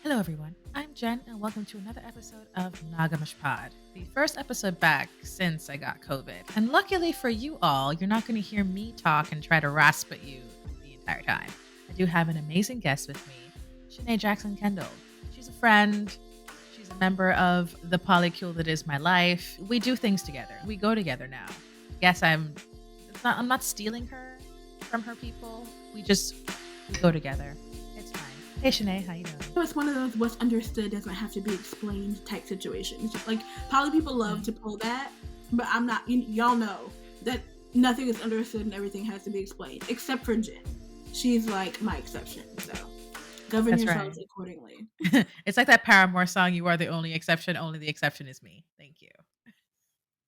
Hello, everyone. I'm Jen, and welcome to another episode of Monogamish Pod, the first episode back since I got COVID. And luckily for you all, you're not going to hear me talk and try to rasp at you the entire time. I do have an amazing guest with me, Chaneè Jackson Kendall. She's a friend. She's a member of the polycule that is my life. We do things together. We go together now. Yes, I'm not stealing her from her people. We go together. It's fine. Hey, Chaneè, how you doing? So it's one of those what's understood doesn't have to be explained type situations. Like poly people love to pull that, but I'm not. Y'all know that nothing is understood and everything has to be explained, except for Jen. She's like my exception. So govern That's yourselves right. accordingly. It's like that Paramore song, "You are the only exception, only the exception is me." Thank you.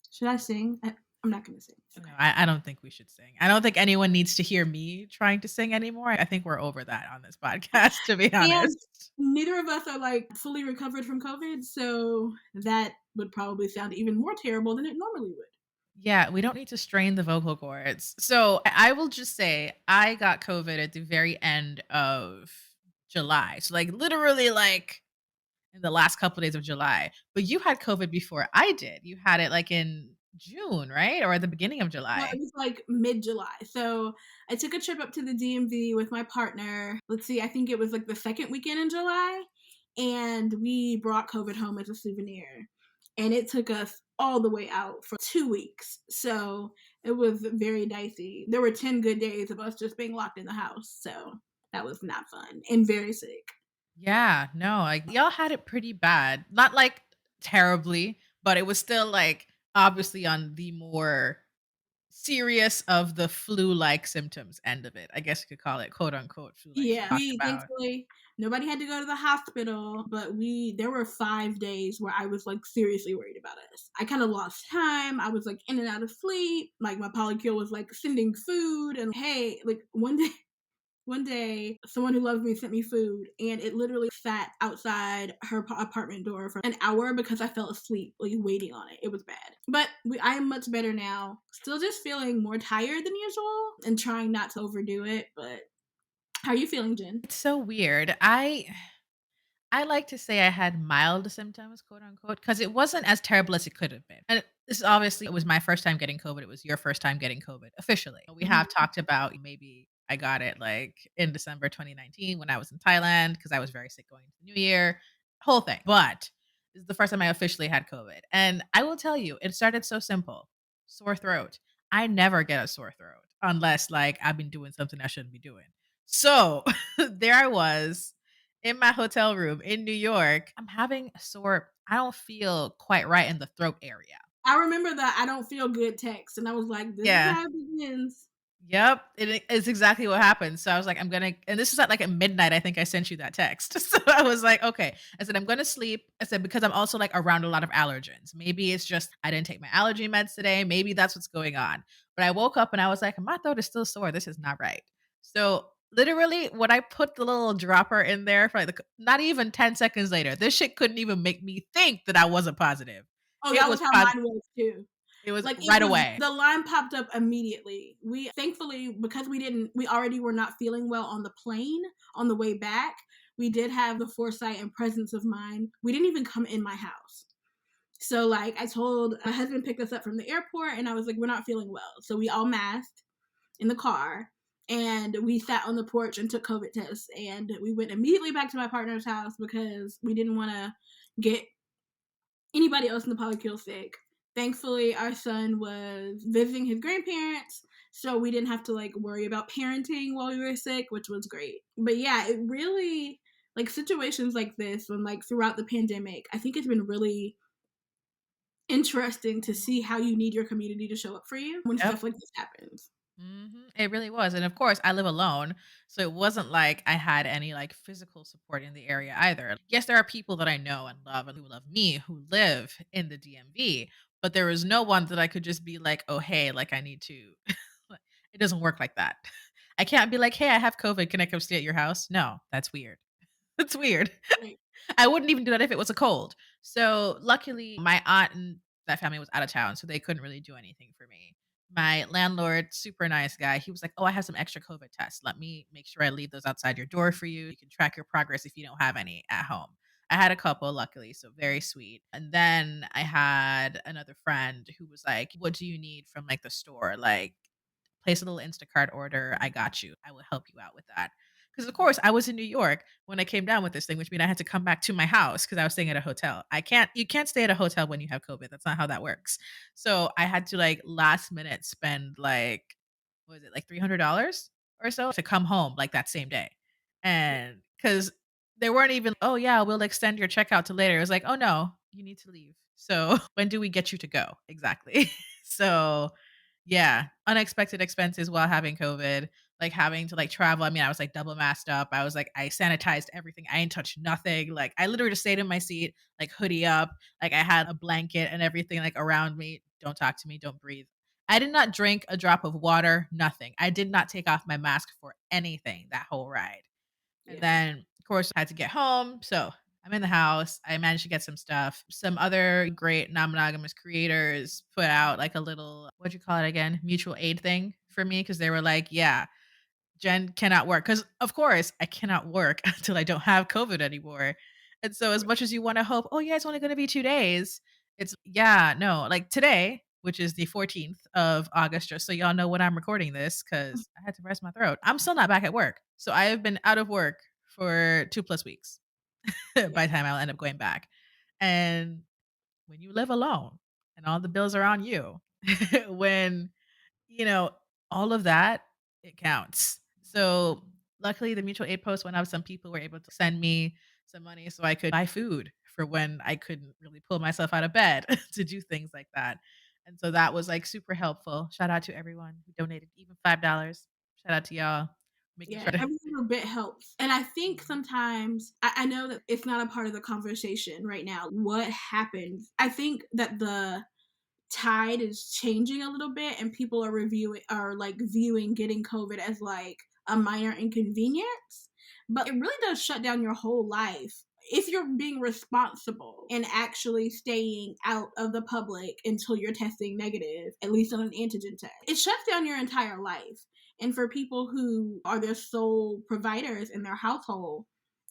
Should I sing? I'm not gonna sing. No, Okay. I don't think we should sing. I don't think anyone needs to hear me trying to sing anymore. I think we're over that on this podcast, to be And honest. neither of us are like fully recovered from COVID, so that would probably sound even more terrible than it normally would. Yeah, we don't need to strain the vocal cords. So I will just say I got COVID at the very end of July. So like literally like in the last couple of days of July. But you had COVID before I did. You had it like in June, right? Or at the beginning of Well, it July. was like mid-July. So I took a trip up to the DMV with my partner. Let's see, I think it was like the second weekend in July. And we brought COVID home as a souvenir. And it took us all the way out for 2 weeks. So it was very dicey. There were 10 good days of us just being locked in the house. So that was not fun and very sick. Yeah, no, like y'all had it pretty bad. Not like terribly, but it was still like obviously on the more serious of the flu-like symptoms end of it. I guess you could call it quote unquote flu-like. She Yeah, talked we about. thankfully nobody had to go to the hospital, but there were 5 days where I was like seriously worried about us. I kind of lost time. I was like in and out of sleep. Like my polycule was like sending food, and hey, like one day, someone who loves me sent me food, and it literally sat outside her apartment door for an hour because I fell asleep, like waiting on it. It was bad, but I am much better now. Still just feeling more tired than usual, and trying not to overdo it. But how are you feeling, Jen? It's so weird. I like to say I had mild symptoms, quote unquote, because it wasn't as terrible as it could have been. And this is obviously it was my first time getting COVID. It was your first time getting COVID officially. We have Mhm. talked about maybe I got it like in December 2019 when I was in Thailand because I was very sick going into the new year, whole thing. But this is the first time I officially had COVID. And I will tell you, it started so simple, sore throat. I never get a sore throat unless like I've been doing something I shouldn't be doing. So there I was in my hotel room in New York. I'm having a sore, I don't feel quite right in the throat area. I remember that I don't feel good text, and I was like, "This is Yeah. how it begins." Yep. It's exactly what happened. So I was like, and this is at midnight. I think I sent you that text. So I was like, okay. I said, I'm going to sleep. I said, because I'm also like around a lot of allergens. Maybe it's just I didn't take my allergy meds today. Maybe that's what's going on. But I woke up and I was like, my throat is still sore. This is not right. So literally, when I put the little dropper in there for like not even 10 seconds later, this shit couldn't even make me think that I wasn't positive. Oh, It that was was how positive. mine was too. It was Like it right was away. the line popped up immediately. We thankfully because we already were not feeling well on the plane on the way back. We did have the foresight and presence of mind. We didn't even come in my house. So like I told my husband picked us up from the airport, and I was like, we're not feeling well. So we all masked in the car, and we sat on the porch and took COVID tests, and we went immediately back to my partner's house because we didn't want to get anybody else in the polycule sick. Thankfully, our son was visiting his grandparents, so we didn't have to like worry about parenting while we were sick, which was great. But yeah, it really like situations like this when like throughout the pandemic, I think it's been really interesting to see how you need your community to show up for you when Yep. stuff like this happens. It really was, and of course, I live alone, so it wasn't like I had any, like, physical support in the area either. Yes, there are people that I know and love and who love me who live in the DMV, but there is no one that I could just be like, "Oh, hey, like, I need to." Like, it doesn't work like that. I can't be like, "Hey, I have COVID, can I come stay at your house?" No, that's weird. That's weird. Right. I wouldn't even do that if it was a cold. So, luckily, my aunt and that family was out of town, so they couldn't really do anything for me. My landlord, super nice guy, he was like, "Oh, I have some extra COVID tests. Let me make sure I leave those outside your door for you. You can track your progress if you don't have any at home." I had a couple, luckily, so very sweet. And then I had another friend who was like, "What do you need from like the store? Like, place a little Instacart order. I got you. I will help you out with that." Because of course I was in New York when I came down with this thing, which means I had to come back to my house because I was staying at a hotel. You can't stay at a hotel when you have COVID. That's not how that works. So I had to like last minute spend like, what was it, like $300 or so to come home like that same day. And because they weren't even, oh yeah, we'll extend your checkout to later. It was like, oh no, you need to leave. So when do we get you to go? Exactly. So yeah, unexpected expenses while having COVID, like having to like travel. I mean, I was like double masked up. I was like, I sanitized everything. I ain't touched nothing. Like I literally just stayed in my seat, like hoodie up. Like I had a blanket and everything like around me. Don't talk to me. Don't breathe. I did not drink a drop of water, nothing. I did not take off my mask for anything that whole ride. And Yeah. then, of course, I had to get home. So I'm in the house. I managed to get some stuff. Some other great non monogamous creators put out like a little, what'd you call it again? Mutual aid thing for me because they were like, yeah, Jen cannot work. Because, of course, I cannot work until I don't have COVID anymore. And so, as much as you want to hope, oh, yeah, it's only going to be 2 days, it's, yeah, no, like today, which is the 14th of August, just so y'all know when I'm recording this, because I had to rest my throat. I'm still not back at work. So, I have been out of work for 2+ weeks Yeah. by the time I'll end up going back. And when you live alone and all the bills are on you, when you know, all of that, it counts. So luckily the mutual aid post went up. Some people were able to send me some money so I could buy food for when I couldn't really pull myself out of bed to do things like that. And so that was like super helpful. Shout out to everyone who donated even $5. Shout out to y'all making Yeah, sure to every little bit helps. And I think Mhm. sometimes I know that it's not a part of the conversation right now. What happens? I think that the tide is changing a little bit and people are like viewing getting COVID as like a minor inconvenience. But it really does shut down your whole life if you're being responsible and actually staying out of the public until you're testing negative, at least on an antigen test. It shuts down your entire life. And for people who are their sole providers in their household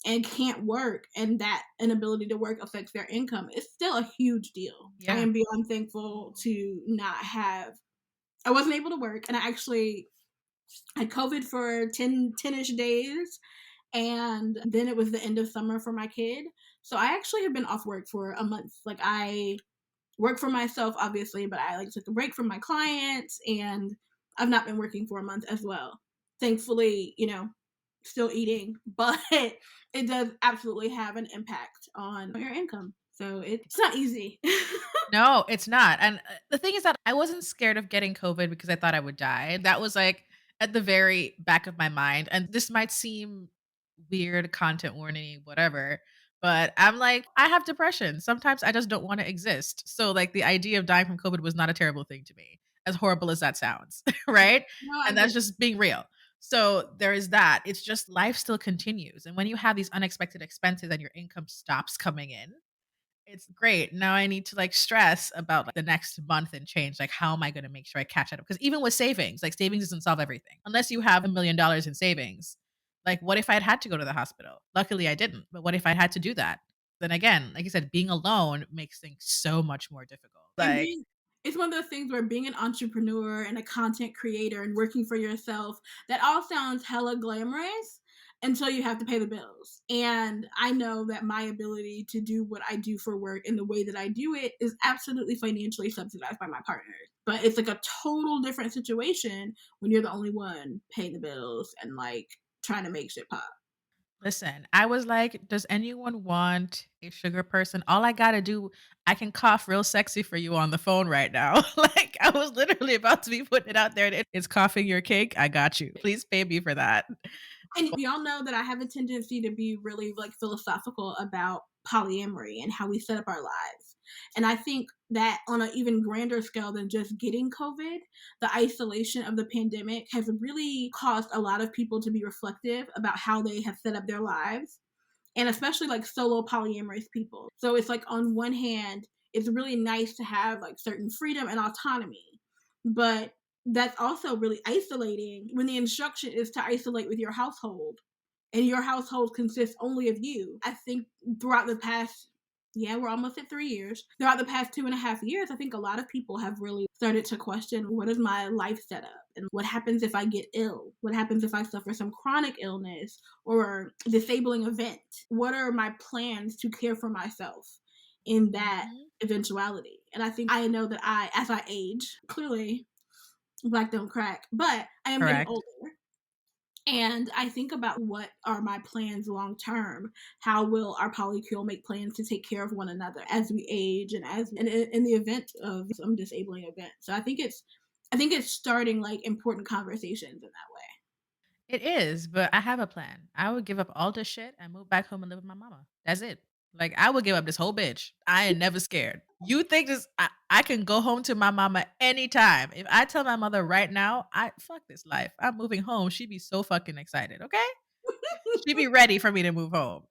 and can't work, and that inability to work affects their income, it's still a huge deal. I Yeah. am beyond thankful to not have, I wasn't able to work, and I actually had COVID for 10-ish days, and then it was the end of summer for my kid. So I actually have been off work for a month. Like I work for myself, obviously, but I like took a break from my clients, and I've not been working for a month as well. Thankfully, still eating, but it does absolutely have an impact on your income. So it's not easy. No, it's not. And the thing is that I wasn't scared of getting COVID because I thought I would die. That was like at the very back of my mind. And this might seem weird, content warning, whatever. But I'm like, I have depression. Sometimes I just don't want to exist. So, like, the idea of dying from COVID was not a terrible thing to me, as horrible as that sounds. Right. No, I And get that's just being real. So, there is that. It's just life still continues. And when you have these unexpected expenses and your income stops coming in, it's great. Now I need to like stress about like, the next month and change. Like, how am I going to make sure I catch it up? Because even with savings, like savings doesn't solve everything. Unless you have $1 million in savings. Like, what if I'd had to go to the hospital? Luckily, I didn't. But what if I had to do that? Then again, like you said, being alone makes things so much more difficult. and Like, being it's one of those things where being an entrepreneur and a content creator and working for yourself, that all sounds hella glamorous until you have to pay the bills. And I know that my ability to do what I do for work and the way that I do it is absolutely financially subsidized by my partner. But it's like a total different situation when you're the only one paying the bills and like trying to make shit pop. listen, I was like, does anyone want a sugar person? All I gotta do, I can cough real sexy for you on the phone right now. Like, I was literally about to be putting it out there. It's coughing your cake. I got you. Please pay me for that. And we all know that I have a tendency to be really like philosophical about polyamory and how we set up our lives. And I think that on an even grander scale than just getting COVID, the isolation of the pandemic has really caused a lot of people to be reflective about how they have set up their lives, and especially like solo polyamorous people. So it's like on one hand, it's really nice to have like certain freedom and autonomy, but that's also really isolating when the instruction is to isolate with your household and your household consists only of you. I think throughout the past, yeah, we're almost at 3 years. Throughout the past 2.5 years, I think a lot of people have really started to question, what is my life setup? And what happens if I get ill? What happens if I suffer some chronic illness or disabling event? What are my plans to care for myself in that Mhm. eventuality? And I think I know that as I age, clearly black don't crack, but I am getting Correct. older. And I think about what are my plans long term? How will our polycule make plans to take care of one another as we age and as in the event of some disabling event? So I think it's starting like important conversations in that way. It is, but I have a plan. I would give up all this shit and move back home and live with my mama. That's it. Like I would give up this whole bitch. I ain't never scared. You think this I can go home to my mama anytime. If I tell my mother right now, I fuck this life. I'm moving home, she'd be so fucking excited, okay? She'd be ready for me to move home.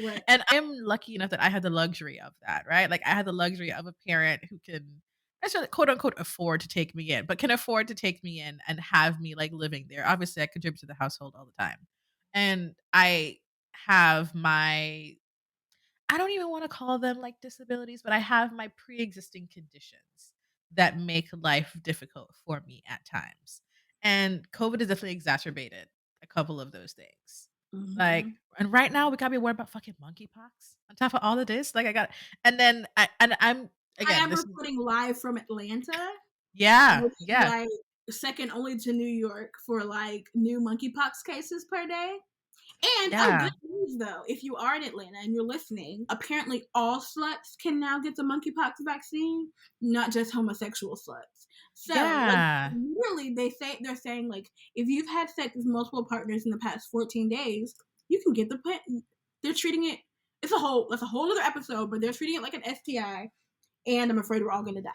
Right. And I'm lucky enough that I had the luxury of that, right? Like I had the luxury of a parent who can necessarily quote unquote afford to take me in, but can afford to take me in and have me like living there. Obviously, I contribute to the household all the time. And I have my I don't even want to call them like disabilities, but I have my pre-existing conditions that make life difficult for me at times. And COVID has definitely exacerbated a couple of those things. Like, Mhm. and right now we gotta be worried about fucking monkeypox on top of all of this. Like, I got, and I'm I again am this, reporting live from Atlanta, yeah, which is yeah, like second only to New York for like new monkeypox cases per day. And yeah, good news though, if you are in Atlanta and you're listening, apparently all sluts can now get the monkeypox vaccine, not just homosexual sluts. So, like, yeah, really, they're saying like if you've had sex with multiple partners in the past 14 days, you can get they're treating it. That's a whole other episode, but they're treating it like an STI, and I'm afraid we're all gonna die.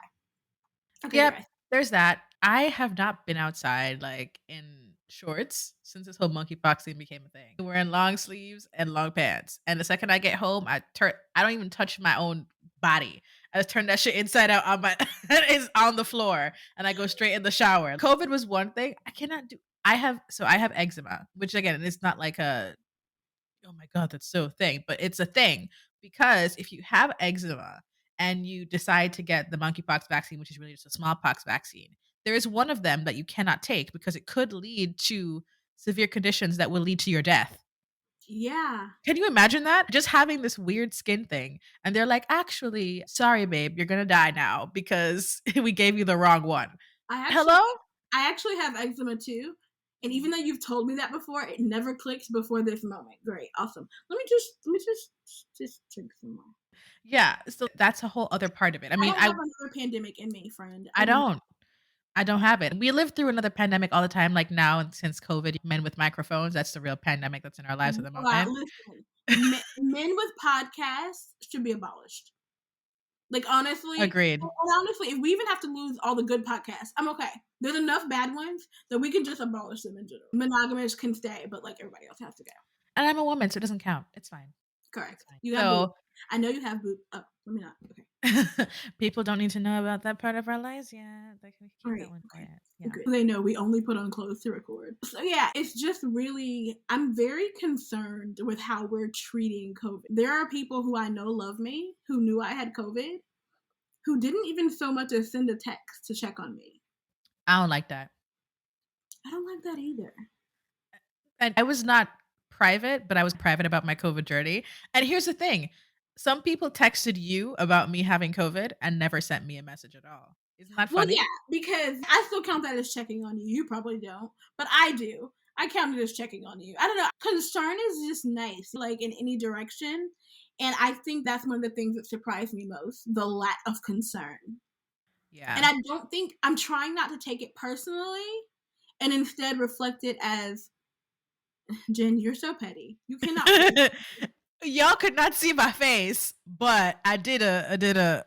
Okay, yep. guys. There's that. I have not been outside like in shorts since this whole monkeypox thing became a thing. Wearing long sleeves and long pants. And the second I get home, I don't even touch my own body. I just turn that shit inside out on my it's on the floor and I go straight in the shower. COVID was one thing. I have eczema, which again is not like a oh my god, that's so thing, but it's a thing because if you have eczema and you decide to get the monkeypox vaccine, which is really just a smallpox vaccine, there is one of them that you cannot take because it could lead to severe conditions that will lead to your death. Yeah, Can you imagine that? Just having this weird skin thing and they're like, "Actually, sorry babe, you're going to die now because we gave you the wrong one." I actually Hello? I actually have eczema too. And even though you've told me that before, it never clicked before this moment. Great, awesome. Let me just drink some more. Yeah, so that's a whole other part of it. I I mean, don't have another pandemic in me, friend. I I do not. don't. I don't have it. We live through another pandemic all the time, like now and since COVID, men with microphones, that's the real pandemic that's in our lives at the moment. Listen, men with podcasts should be abolished. Like Agreed. honestly, if we even have to lose all the good podcasts, I'm okay. There's enough bad ones that we can just abolish them in general. Monogamous can stay, but like everybody else has to go. And I'm a woman, so it doesn't count. It's fine. It's Correct. fine. You have boob. So I know you have boob. Oh, let me not. Okay. people don't need to know about that part of our lives yet. Like we can All keep right. that one Okay. quiet. Yeah. Good. They know we only put on clothes to record. So yeah, it's just really I'm very concerned with how we're treating COVID. There are people who I know love me, who knew I had COVID, who didn't even so much as send a text to check on me. I don't like that. I don't like that either. And I was not private, but I was private about my COVID journey. And here's the thing. Some people texted you about me having COVID and never sent me a message at all. Isn't that Well, yeah, funny? because I still count that as checking on you. You probably don't, but I do. I count it as checking on you. I don't know. Concern is just nice, like in any direction. And I think that's one of the things that surprised me most, the lack of concern. And Yeah. I don't think I'm trying not to take it personally and instead reflect it as Jen, you're so petty. You cannot. Y'all could not see my face, but I did a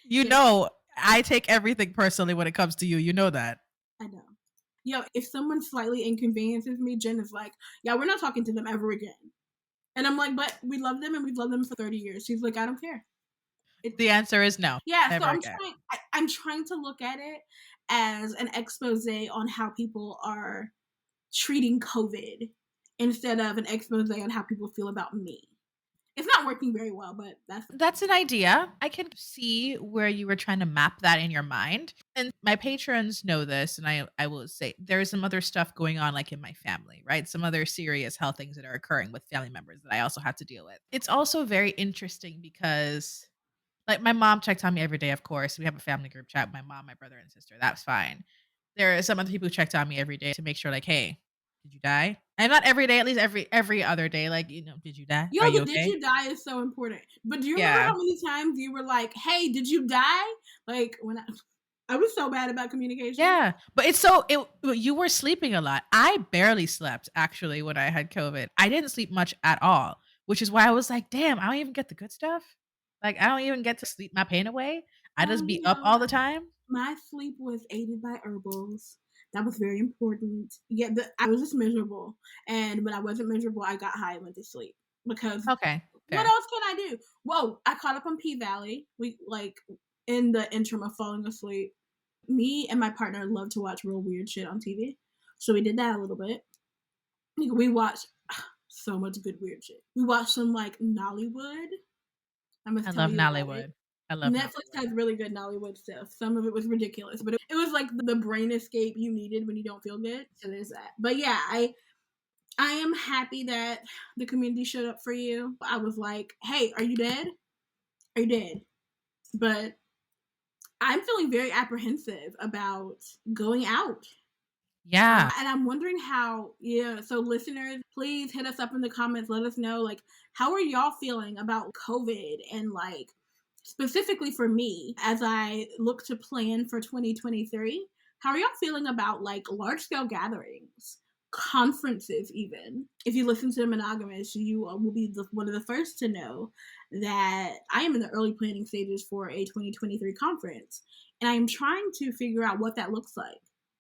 you Yeah, know, I take everything personally when it comes to you. You know that. I know. Yo, if someone slightly inconveniences me, Jen is like, yeah, we're not talking to them ever again. And I'm like, but we love them and we've loved them for 30 years. She's like, I don't care. It, The answer is no. yeah, so Never again. I'm trying to look at it as an expose on how people are treating COVID instead of an expose on how people feel about me. It's not working very well, but That's an idea. I can see where you were trying to map that in your mind. And my patrons know this, and I will say there's some other stuff going on, like in my family, right? Some other serious health things that are occurring with family members that I also have to deal with. It's also very interesting because, like, my mom checks on me every day, of course. We have a family group chat, my mom, my brother, and sister. That's fine. There are some other people who checked on me every day to make sure, like, hey, did you die? And not every day, at least every other day. Like, did you die? yo, Are you the did okay? you die is so important. But do you remember Yeah. how many times you were like, "Hey, did you die?" Like when I was so bad about communication. Yeah, but you were sleeping a lot. I barely slept actually when I had COVID. I didn't sleep much at all, which is why I was like, "Damn, I don't even get the good stuff. Like, I don't even get to sleep my pain away. I just be up all the time." My sleep was aided by herbals. That was very important. Yeah, I was just miserable, and when I wasn't miserable, I got high and went to sleep because Okay, what fair. else can I do? Whoa, I caught up on P Valley. We like in the interim of falling asleep. Me and my partner love to watch real weird shit on TV, so we did that a little bit. We watched so much good weird shit. We watched some like Nollywood. I I must tell love you about it. Nollywood. I love Netflix Nollywood. has really good Nollywood stuff. Some of it was ridiculous, but it was like the brain escape you needed when you don't feel good. So there's that. But yeah, I am happy that the community showed up for you. I was like, hey, are you dead? Are you dead? But I'm feeling very apprehensive about going out. Yeah. And I'm wondering how, yeah. So, listeners, please hit us up in the comments. Let us know, like, how are y'all feeling about COVID? And, like, specifically for me, as I look to plan for 2023, how are y'all feeling about, like, large scale gatherings? Conferences, even. If you listen to the Monogamish, you will be one of the first to know that I am in the early planning stages for a 2023 conference. And I am trying to figure out what that looks like,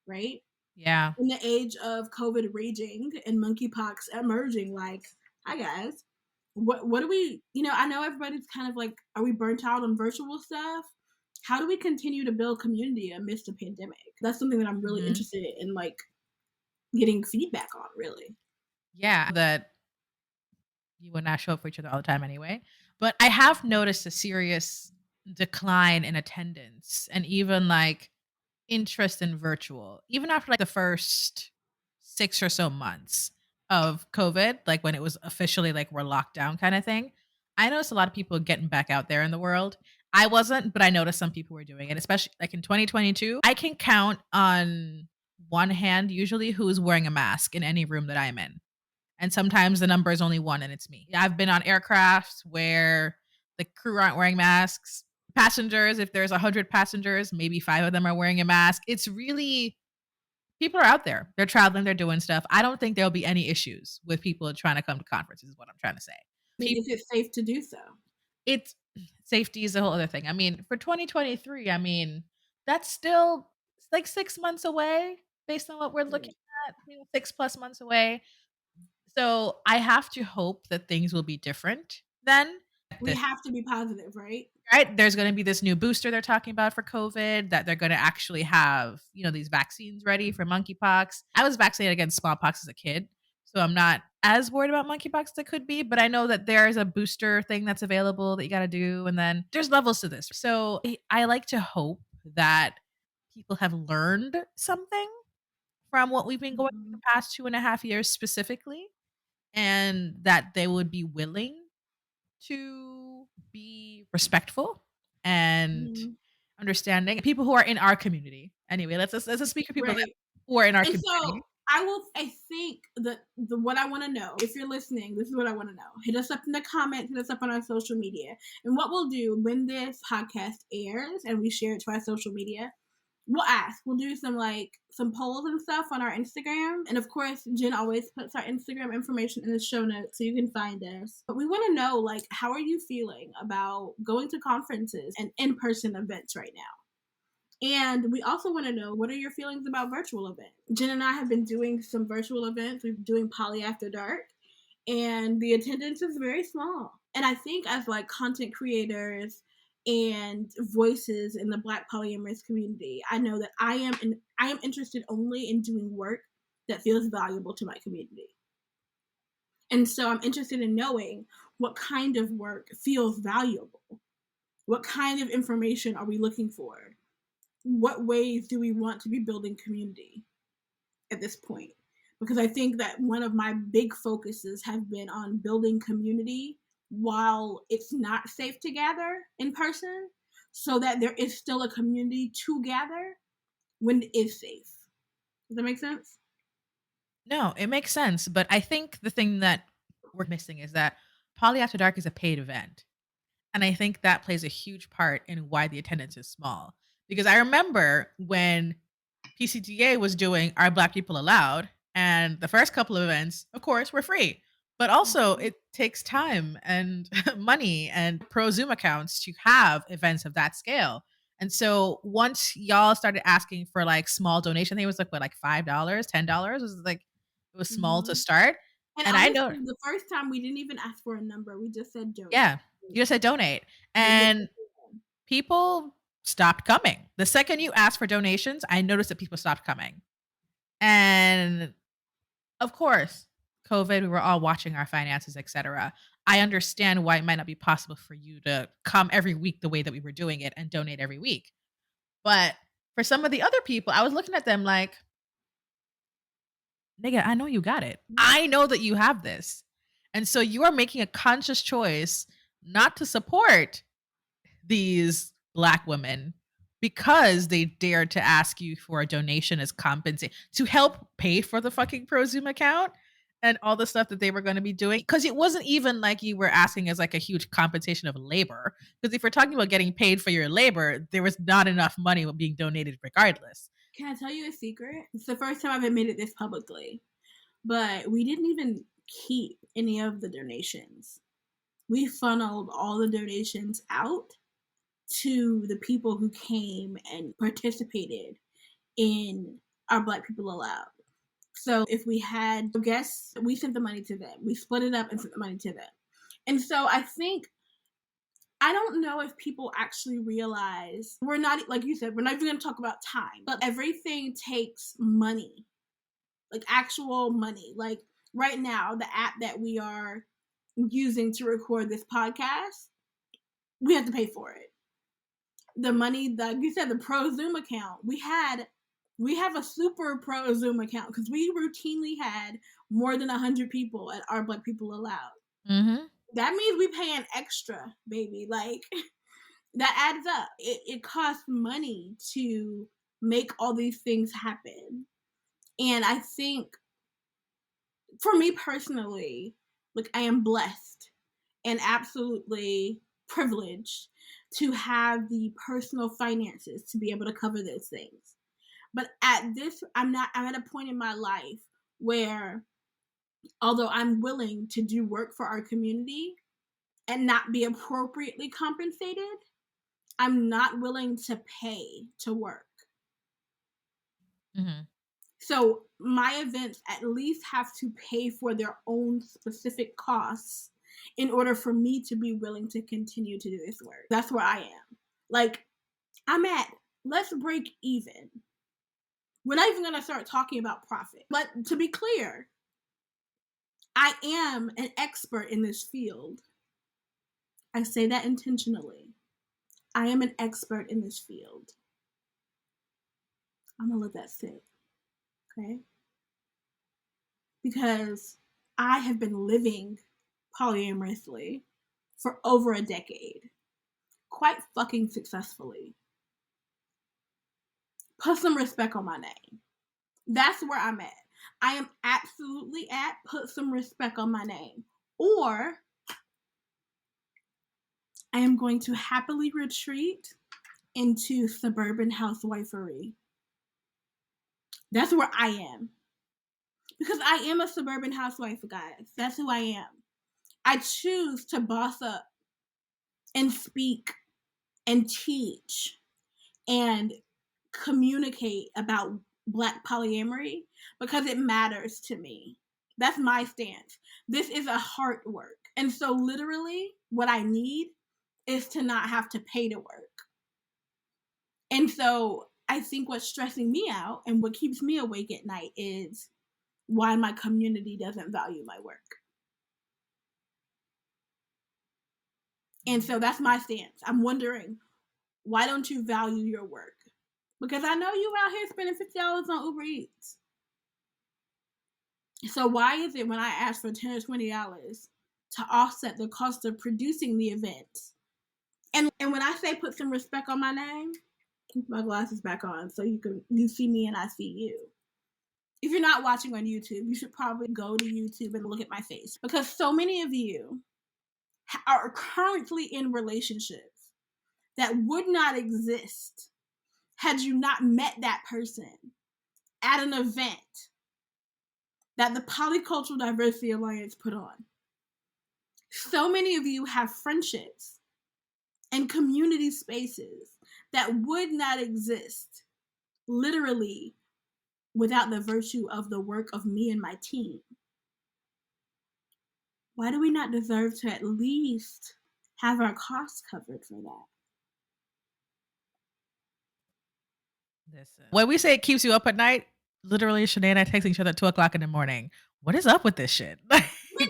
right? Yeah. In the age of COVID raging and monkeypox emerging, like, hi guys, what do we? I know everybody's kind of like, are we burnt out on virtual stuff? How do we continue to build community amidst a pandemic? That's something that I'm really Mhm. interested in, like getting feedback on. Really, Yeah, that you would not show up for each other all the time anyway. But I have noticed a serious decline in attendance and even like interest in virtual, even after like the first 6 or so months of COVID, like when it was officially like we're locked down kind of thing. I noticed a lot of people getting back out there in the world. I wasn't, but I noticed some people were doing it, especially like in 2022. I can count on one hand usually who's wearing a mask in any room that I'm in. And sometimes the number is only one and it's me. I've been on aircraft where the crew aren't wearing masks. Passengers, if there's 100 passengers, maybe 5 of them are wearing a mask. It's really, people are out there. They're traveling, they're doing stuff. I don't think there'll be any issues with people trying to come to conferences, is what I'm trying to say. I mean, is it safe to do so? It's safety is a whole other thing. I mean, for 2023, I mean, that's still like 6 months away based on what we're looking at, 6 plus months away. So I have to hope that things will be different then. We have to be positive, right? Right? There's going to be this new booster they're talking about for COVID, that they're going to actually have, these vaccines ready for monkeypox. I was vaccinated against smallpox as a kid, so I'm not as worried about monkeypox as I could be, but I know that there's a booster thing that's available that you got to do. And then there's levels to this. So I like to hope that people have learned something from what we've been going through the past 2.5 years specifically, and that they would be willing to be respectful and Mm-hmm. understanding. People who are in our community. Anyway, let's speak for people Right. who are in our And so community. I think that the what I want to know, if you're listening, this is what I want to know. Hit us up in the comments, hit us up on our social media. And what we'll do when this podcast airs and we share it to our social media, we'll ask. We'll do some polls and stuff on our Instagram. And of course, Jen always puts our Instagram information in the show notes so you can find us. But we want to know, like, how are you feeling about going to conferences and in-person events right now? And we also want to know, what are your feelings about virtual events? Jen and I have been doing some virtual events. We've been doing Poly After Dark, and the attendance is very small. And I think as like content creators and voices in the Black polyamorous community, I know that I am interested only in doing work that feels valuable to my community. And so I'm interested in knowing what kind of work feels valuable. What kind of information are we looking for? What ways do we want to be building community at this point? Because I think that one of my big focuses have been on building community while it's not safe to gather in person, so that there is still a community to gather when it is safe. Does that make sense? No, it makes sense. But I think the thing that we're missing is that Poly After Dark is a paid event. And I think that plays a huge part in why the attendance is small. Because I remember when PCTA was doing Are Black People Allowed? And the first couple of events, of course, were free. But also, it takes time and money and pro Zoom accounts to have events of that scale. And so once y'all started asking for like small donation, I think it was like what, like $5, $10? It was like it was small to Mm-hmm. start. And And I know, honestly, the first time we didn't even ask for a number. We just said donate. yeah, you just said donate. Like the And people stopped coming. The second you asked for donations, I noticed that people stopped coming. And of course, COVID, we were all watching our finances, etc. I understand why it might not be possible for you to come every week the way that we were doing it and donate every week. But for some of the other people, I was looking at them like, nigga, I know you got it. I know that you have this. And so you are making a conscious choice not to support these Black women because they dared to ask you for a donation as compensation to help pay for the fucking pro Zoom account and all the stuff that they were going to be doing. Because it wasn't even like you were asking as like a huge compensation of labor. Because if we're talking about getting paid for your labor, there was not enough money being donated regardless. Can I tell you a secret? It's the first time I've admitted this publicly, but we didn't even keep any of the donations. We funneled all the donations out to the people who came and participated in Our Black People Allowed. So if we had guests, we sent the money to them. We split it up and sent the money to them. And so I think, I don't know if people actually realize, we're not, like you said, we're not even going to talk about time, but everything takes money, like actual money. Like right now, the app that we are using to record this podcast, we have to pay for it. The money, like you said, the pro Zoom account, we have a super pro Zoom account because we routinely had more than 100 people at Our Black People Allowed. Mm-hmm. That means we pay an extra, baby. Like that adds up. It costs money to make all these things happen. And I think for me personally, like I am blessed and absolutely privileged to have the personal finances to be able to cover those things. But I'm at a point in my life where, although I'm willing to do work for our community and not be appropriately compensated, I'm not willing to pay to work. Mm-hmm. So my events at least have to pay for their own specific costs in order for me to be willing to continue to do this work. That's where I am. Like, let's break even. We're not even going to start talking about profit. But to be clear, I am an expert in this field. I say that intentionally. I am an expert in this field. I'm going to let that sit. Okay? Because I have been living polyamorously for over a decade. Quite fucking successfully. Put some respect on my name. That's where I'm at. I am absolutely at put some respect on my name. Or I am going to happily retreat into suburban housewifery. That's where I am. Because I am a suburban housewife, guys. That's who I am. I choose to boss up and speak and teach and communicate about Black polyamory because it matters to me. That's my stance. This is a heart work. And so literally what I need is to not have to pay to work. And so I think what's stressing me out and what keeps me awake at night is why my community doesn't value my work. And so that's my stance. I'm wondering, why don't you value your work? Because I know you out here spending $50 on Uber Eats. So why is it when I ask for $10 or $20 to offset the cost of producing the event? And when I say put some respect on my name, keep my glasses back on so you see me and I see you. If you're not watching on YouTube, you should probably go to YouTube and look at my face, because so many of you are currently in relationships that would not exist had you not met that person at an event that the Polycultural Diversity Alliance put on. So many of you have friendships and community spaces that would not exist, literally, without the virtue of the work of me and my team. Why do we not deserve to at least have our costs covered for that? Listen, when we say it keeps you up at night, literally, Chaneè and I texting each other at 2:00 in the morning. What is up with this shit? We're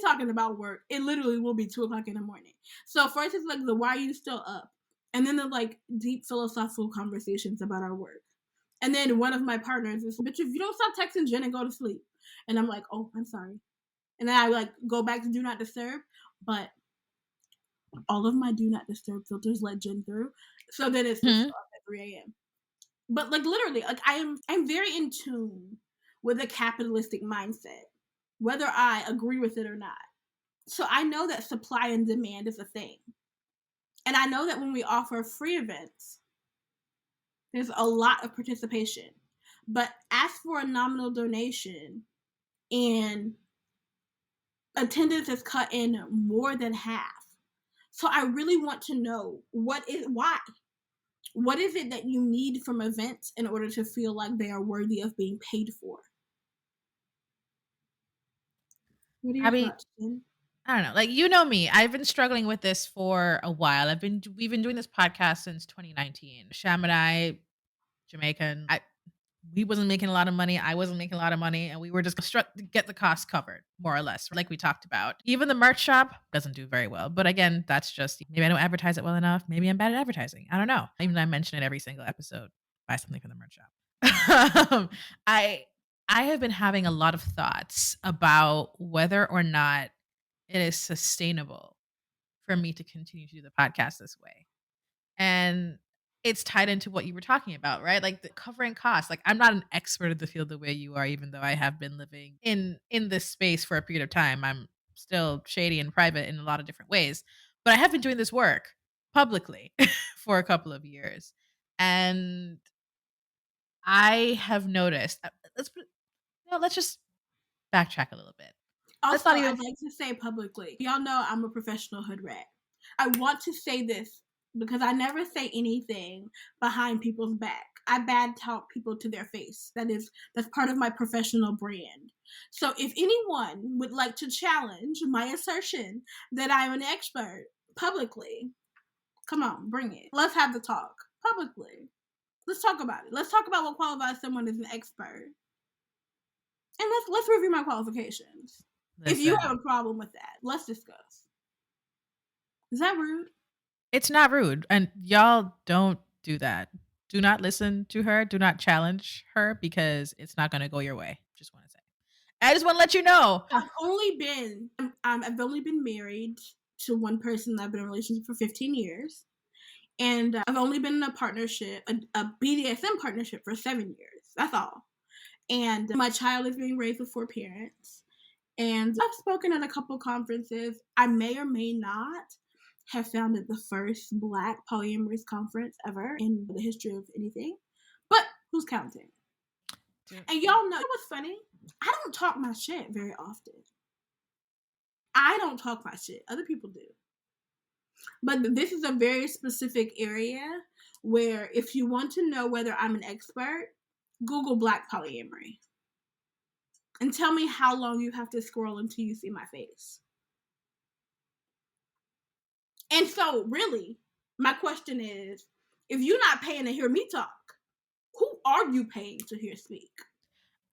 talking about work. It literally will be 2:00 in the morning. So first it's like the why are you still up? And then the like deep philosophical conversations about our work. And then one of my partners is, bitch, if you don't stop texting Jen and go to sleep. And I'm like, oh, I'm sorry. And then I like go back to do not disturb. But all of my do not disturb filters let Jen through. So then it's just off at 3 a.m. But like literally, like I'm very in tune with a capitalistic mindset, whether I agree with it or not. So I know that supply and demand is a thing. And I know that when we offer free events, there's a lot of participation. But ask for a nominal donation and attendance is cut in more than half. So I really want to know why. What is it that you need from events in order to feel like they are worthy of being paid for? What are your thoughts, Jen? I don't know. Like, you know me, I've been struggling with this for a while. We've been doing this podcast since 2019. Sham and I, Jamaican. We wasn't making a lot of money. I wasn't making a lot of money, and we were just struck to get the costs covered, more or less, like we talked about. Even the merch shop doesn't do very well. But again, that's just maybe I don't advertise it well enough. Maybe I'm bad at advertising. I don't know. Even though I mention it every single episode, buy something from the merch shop. I have been having a lot of thoughts about whether or not it is sustainable for me to continue to do the podcast this way. And it's tied into what you were talking about, right? Like the covering costs. Like I'm not an expert in the field the way you are, even though I have been living in this space for a period of time. I'm still shady and private in a lot of different ways, but I have been doing this work publicly for a couple of years, and I have noticed. Let's just backtrack a little bit. Let's Also, not even. I'd like to say publicly, y'all know I'm a professional hood rat. I want to say this because I never say anything behind people's back. I bad talk people to their face. That's part of my professional brand. So if anyone would like to challenge my assertion that I'm an expert publicly, come on, bring it. Let's have the talk publicly. Let's talk about it. Let's talk about what qualifies someone as an expert. And let's review my qualifications. If you have a problem with that, let's discuss. Is that rude? It's not rude. And y'all don't do that. Do not listen to her. Do not challenge her because it's not going to go your way. Just want to say. I just want to let you know. I've only been married to one person that I've been in a relationship for 15 years. And I've only been in a partnership, a BDSM partnership for 7 years. That's all. And my child is being raised with 4 parents. And I've spoken at a couple conferences. I may or may not have founded the first Black polyamorous conference ever in the history of anything. But who's counting? And y'all know what's funny? I don't talk my shit very often. I don't talk my shit. Other people do. But this is a very specific area where if you want to know whether I'm an expert, Google Black polyamory. And tell me how long you have to scroll until you see my face. And so, really, my question is, if you're not paying to hear me talk, who are you paying to hear speak?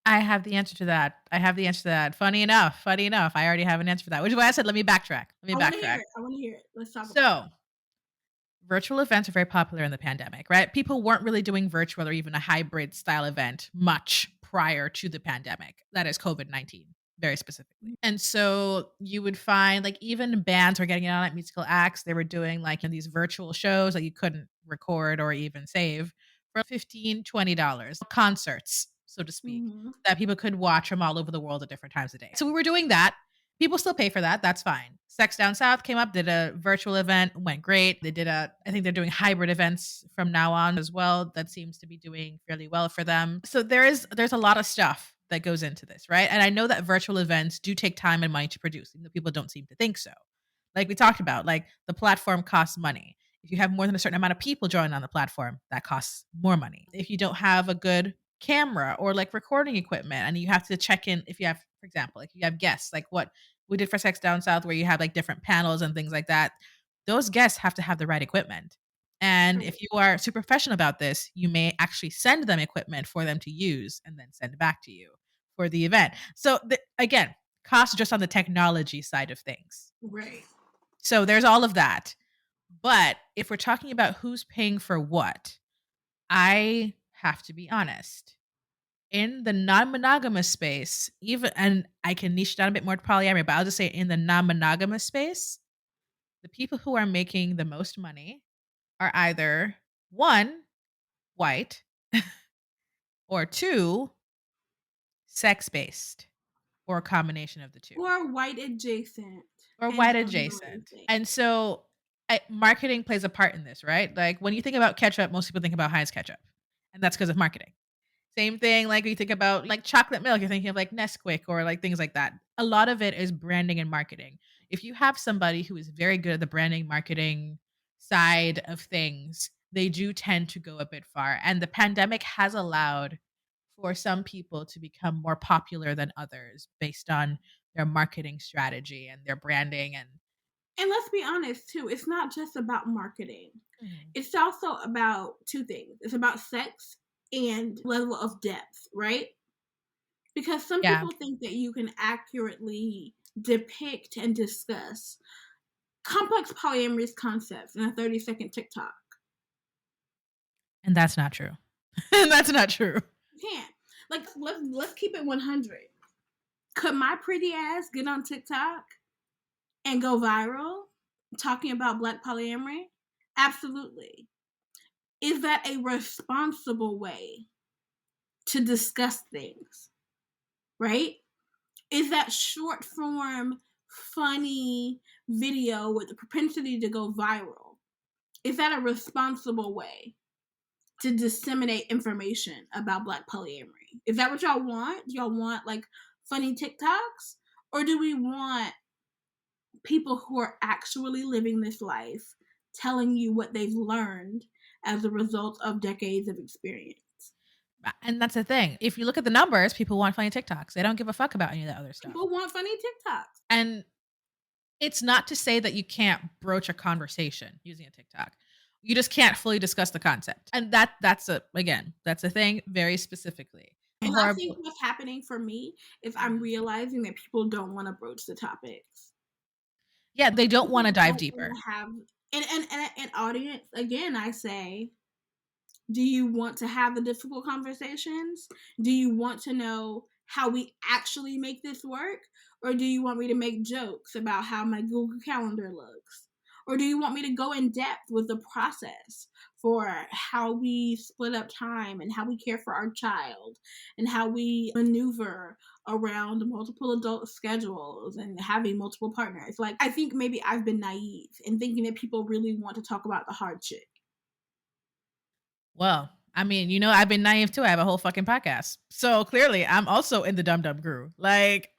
I have the answer to that. I have the answer to that. Funny enough, I already have an answer for that, which is why I said, let me backtrack. Let me I want to hear backtrack. it. I want to hear it. Let's talk about it. So, virtual events are very popular in the pandemic, right? People weren't really doing virtual or even a hybrid style event much prior to the pandemic. That is COVID-19, very specifically. And so you would find like even bands were getting it on at musical acts. They were doing like in these virtual shows that you couldn't record or even save for $15, $20, concerts, so to speak, Mm-hmm. that people could watch from all over the world at different times of day. So we were doing that. People still pay for that. That's fine. Sex Down South came up, did a virtual event, went great. They did I think they're doing hybrid events from now on as well. That seems to be doing fairly well for them. So there's a lot of stuff that goes into this, right? And I know that virtual events do take time and money to produce, even though people don't seem to think so. Like we talked about, like the platform costs money. If you have more than a certain amount of people join on the platform, that costs more money. If you don't have a good camera or like recording equipment and you have to check in if you have, for example, like you have guests, like what we did for Sex Down South, where you have like different panels and things like that. Those guests have to have the right equipment. And Right. if you are super professional about this, you may actually send them equipment for them to use and then send it back to you for the event. So again, cost just on the technology side of things. Right. So there's all of that. But if we're talking about who's paying for what, I have to be honest. In the non-monogamous space, even and I can niche down a bit more to polyamory, but I'll just say in the non-monogamous space, the people who are making the most money are either one, white, or two, sex-based, or a combination of the two. Or white adjacent Or and white don't know adjacent. anything. And so marketing plays a part in this, right? Like when you think about ketchup, most people think about Heinz ketchup. And that's because of marketing. Same thing, like, when you think about, like, chocolate milk, you're thinking of, like, Nesquik or, like, things like that. A lot of it is branding and marketing. If you have somebody who is very good at the branding, marketing side of things, they do tend to go a bit far, and the pandemic has allowed for some people to become more popular than others based on their marketing strategy and their branding and And let's be honest too, it's not just about marketing. Mhm. It's also about two things. It's about sex and level of depth, right? Because some Yeah, people think that you can accurately depict and discuss complex polyamorous concepts in a 30-second TikTok. and that's not true. That's not true. You can't. Like let's keep it 100. Could my pretty ass get on TikTok and go viral talking about black polyamory? Absolutely. Is that a responsible way to discuss things? Right? Is that short form, funny video with the propensity to go viral? Is that a responsible way to disseminate information about black polyamory? Is that what y'all want? Do y'all want like funny TikToks? Or do we want people who are actually living this life telling you what they've learned as a result of decades of experience? And that's the thing. If you look at the numbers, people want funny TikToks. They don't give a fuck about any of that other stuff. People want funny TikToks. And it's not to say that you can't broach a conversation using a TikTok. You just can't fully discuss the concept. And that's a thing very specifically. And I think Horrible. what's happening for me is I'm Mhm. realizing that people don't want to broach the topics. Yeah, they don't want to People dive don't deeper. want to have an audience. Again, I say, do you want to have the difficult conversations? Do you want to know how we actually make this work? Or do you want me to make jokes about how my Google Calendar looks? Or do you want me to go in depth with the process for how we split up time and how we care for our child and how we maneuver around multiple adult schedules and having multiple partners? Like, I think maybe I've been naive in thinking that people really want to talk about the hard shit. Well, I mean, I've been naive too. I have a whole fucking podcast. So clearly I'm also in the dum dum crew. Like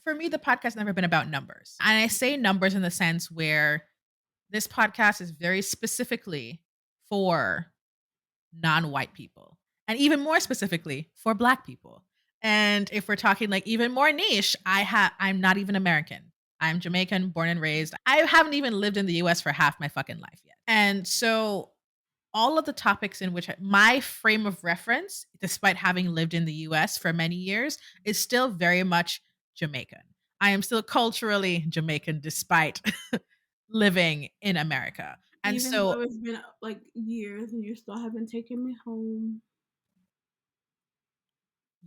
for me, the podcast never been about numbers. And I say numbers in the sense where this podcast is very specifically for non-white people and even more specifically for black people. And if we're talking like even more niche, I'm not even American. I'm Jamaican, born and raised. I haven't even lived in the US for half my fucking life yet. And so all of the topics in which my frame of reference, despite having lived in the US for many years, is still very much Jamaican. I am still culturally Jamaican despite living in America. And Even so though it's been like years and you still haven't taken me home.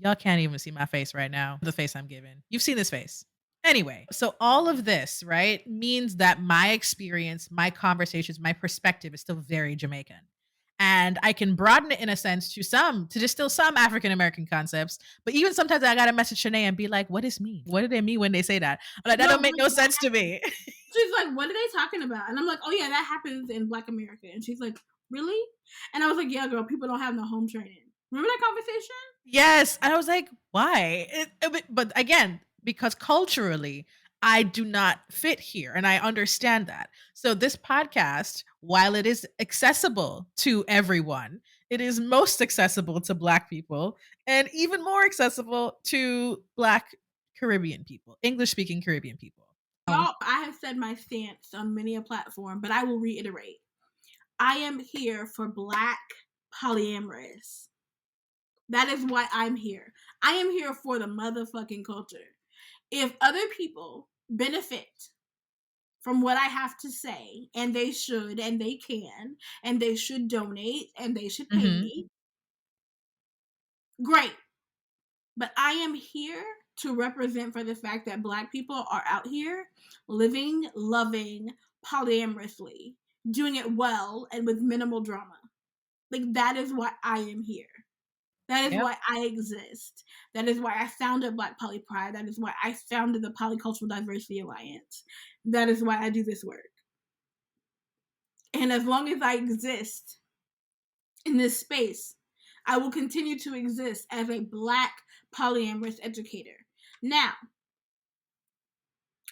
y'all can't even see my face right now, the face I'm giving. You've seen this face. Anyway, so all of this, right, means that my experience, my conversations, my perspective is still very Jamaican. And I can broaden it in a sense to distill some African American concepts. But even sometimes I gotta message Chaneè and be like, what is me? What do they mean when they say that? I'm like, that No, don't make no sense to me. she's like, what are they talking about? And I'm like, oh yeah, that happens in Black America. And she's like, really? And I was like, yeah, girl, people don't have no home training. Remember that conversation? Yes. And I was like, why? But again, because culturally, I do not fit here. And I understand that. So, this podcast, while it is accessible to everyone, it is most accessible to Black people and even more accessible to Black Caribbean people, English speaking Caribbean people. Y'all, I have said my stance on many a platform, but I will reiterate. I am here for Black polyamorous. That is why I'm here. I am here for the motherfucking culture. If other people benefit from what I have to say, and they should, and they can, and they should donate, and they should pay Mhm. me, great. But I am here to represent for the fact that Black people are out here living, loving, polyamorously, doing it well, and with minimal drama. Like, that is why I am here. That is Yep. why I exist. That is why I founded Black Poly Pride. That is why I founded the Polycultural Diversity Alliance. That is why I do this work. And as long as I exist in this space, I will continue to exist as a Black polyamorous educator. Now,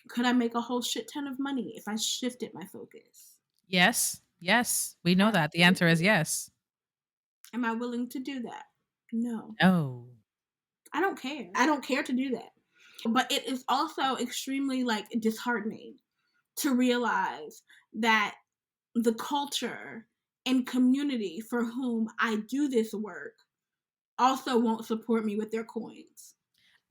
could I make a whole shit ton of money if I shifted my focus? Yes. Yes. We know that. The answer is Absolutely. yes. Am I willing to do that? No. No. I don't care. I don't care to do that. But it is also extremely like disheartening to realize that the culture and community for whom I do this work also won't support me with their coins.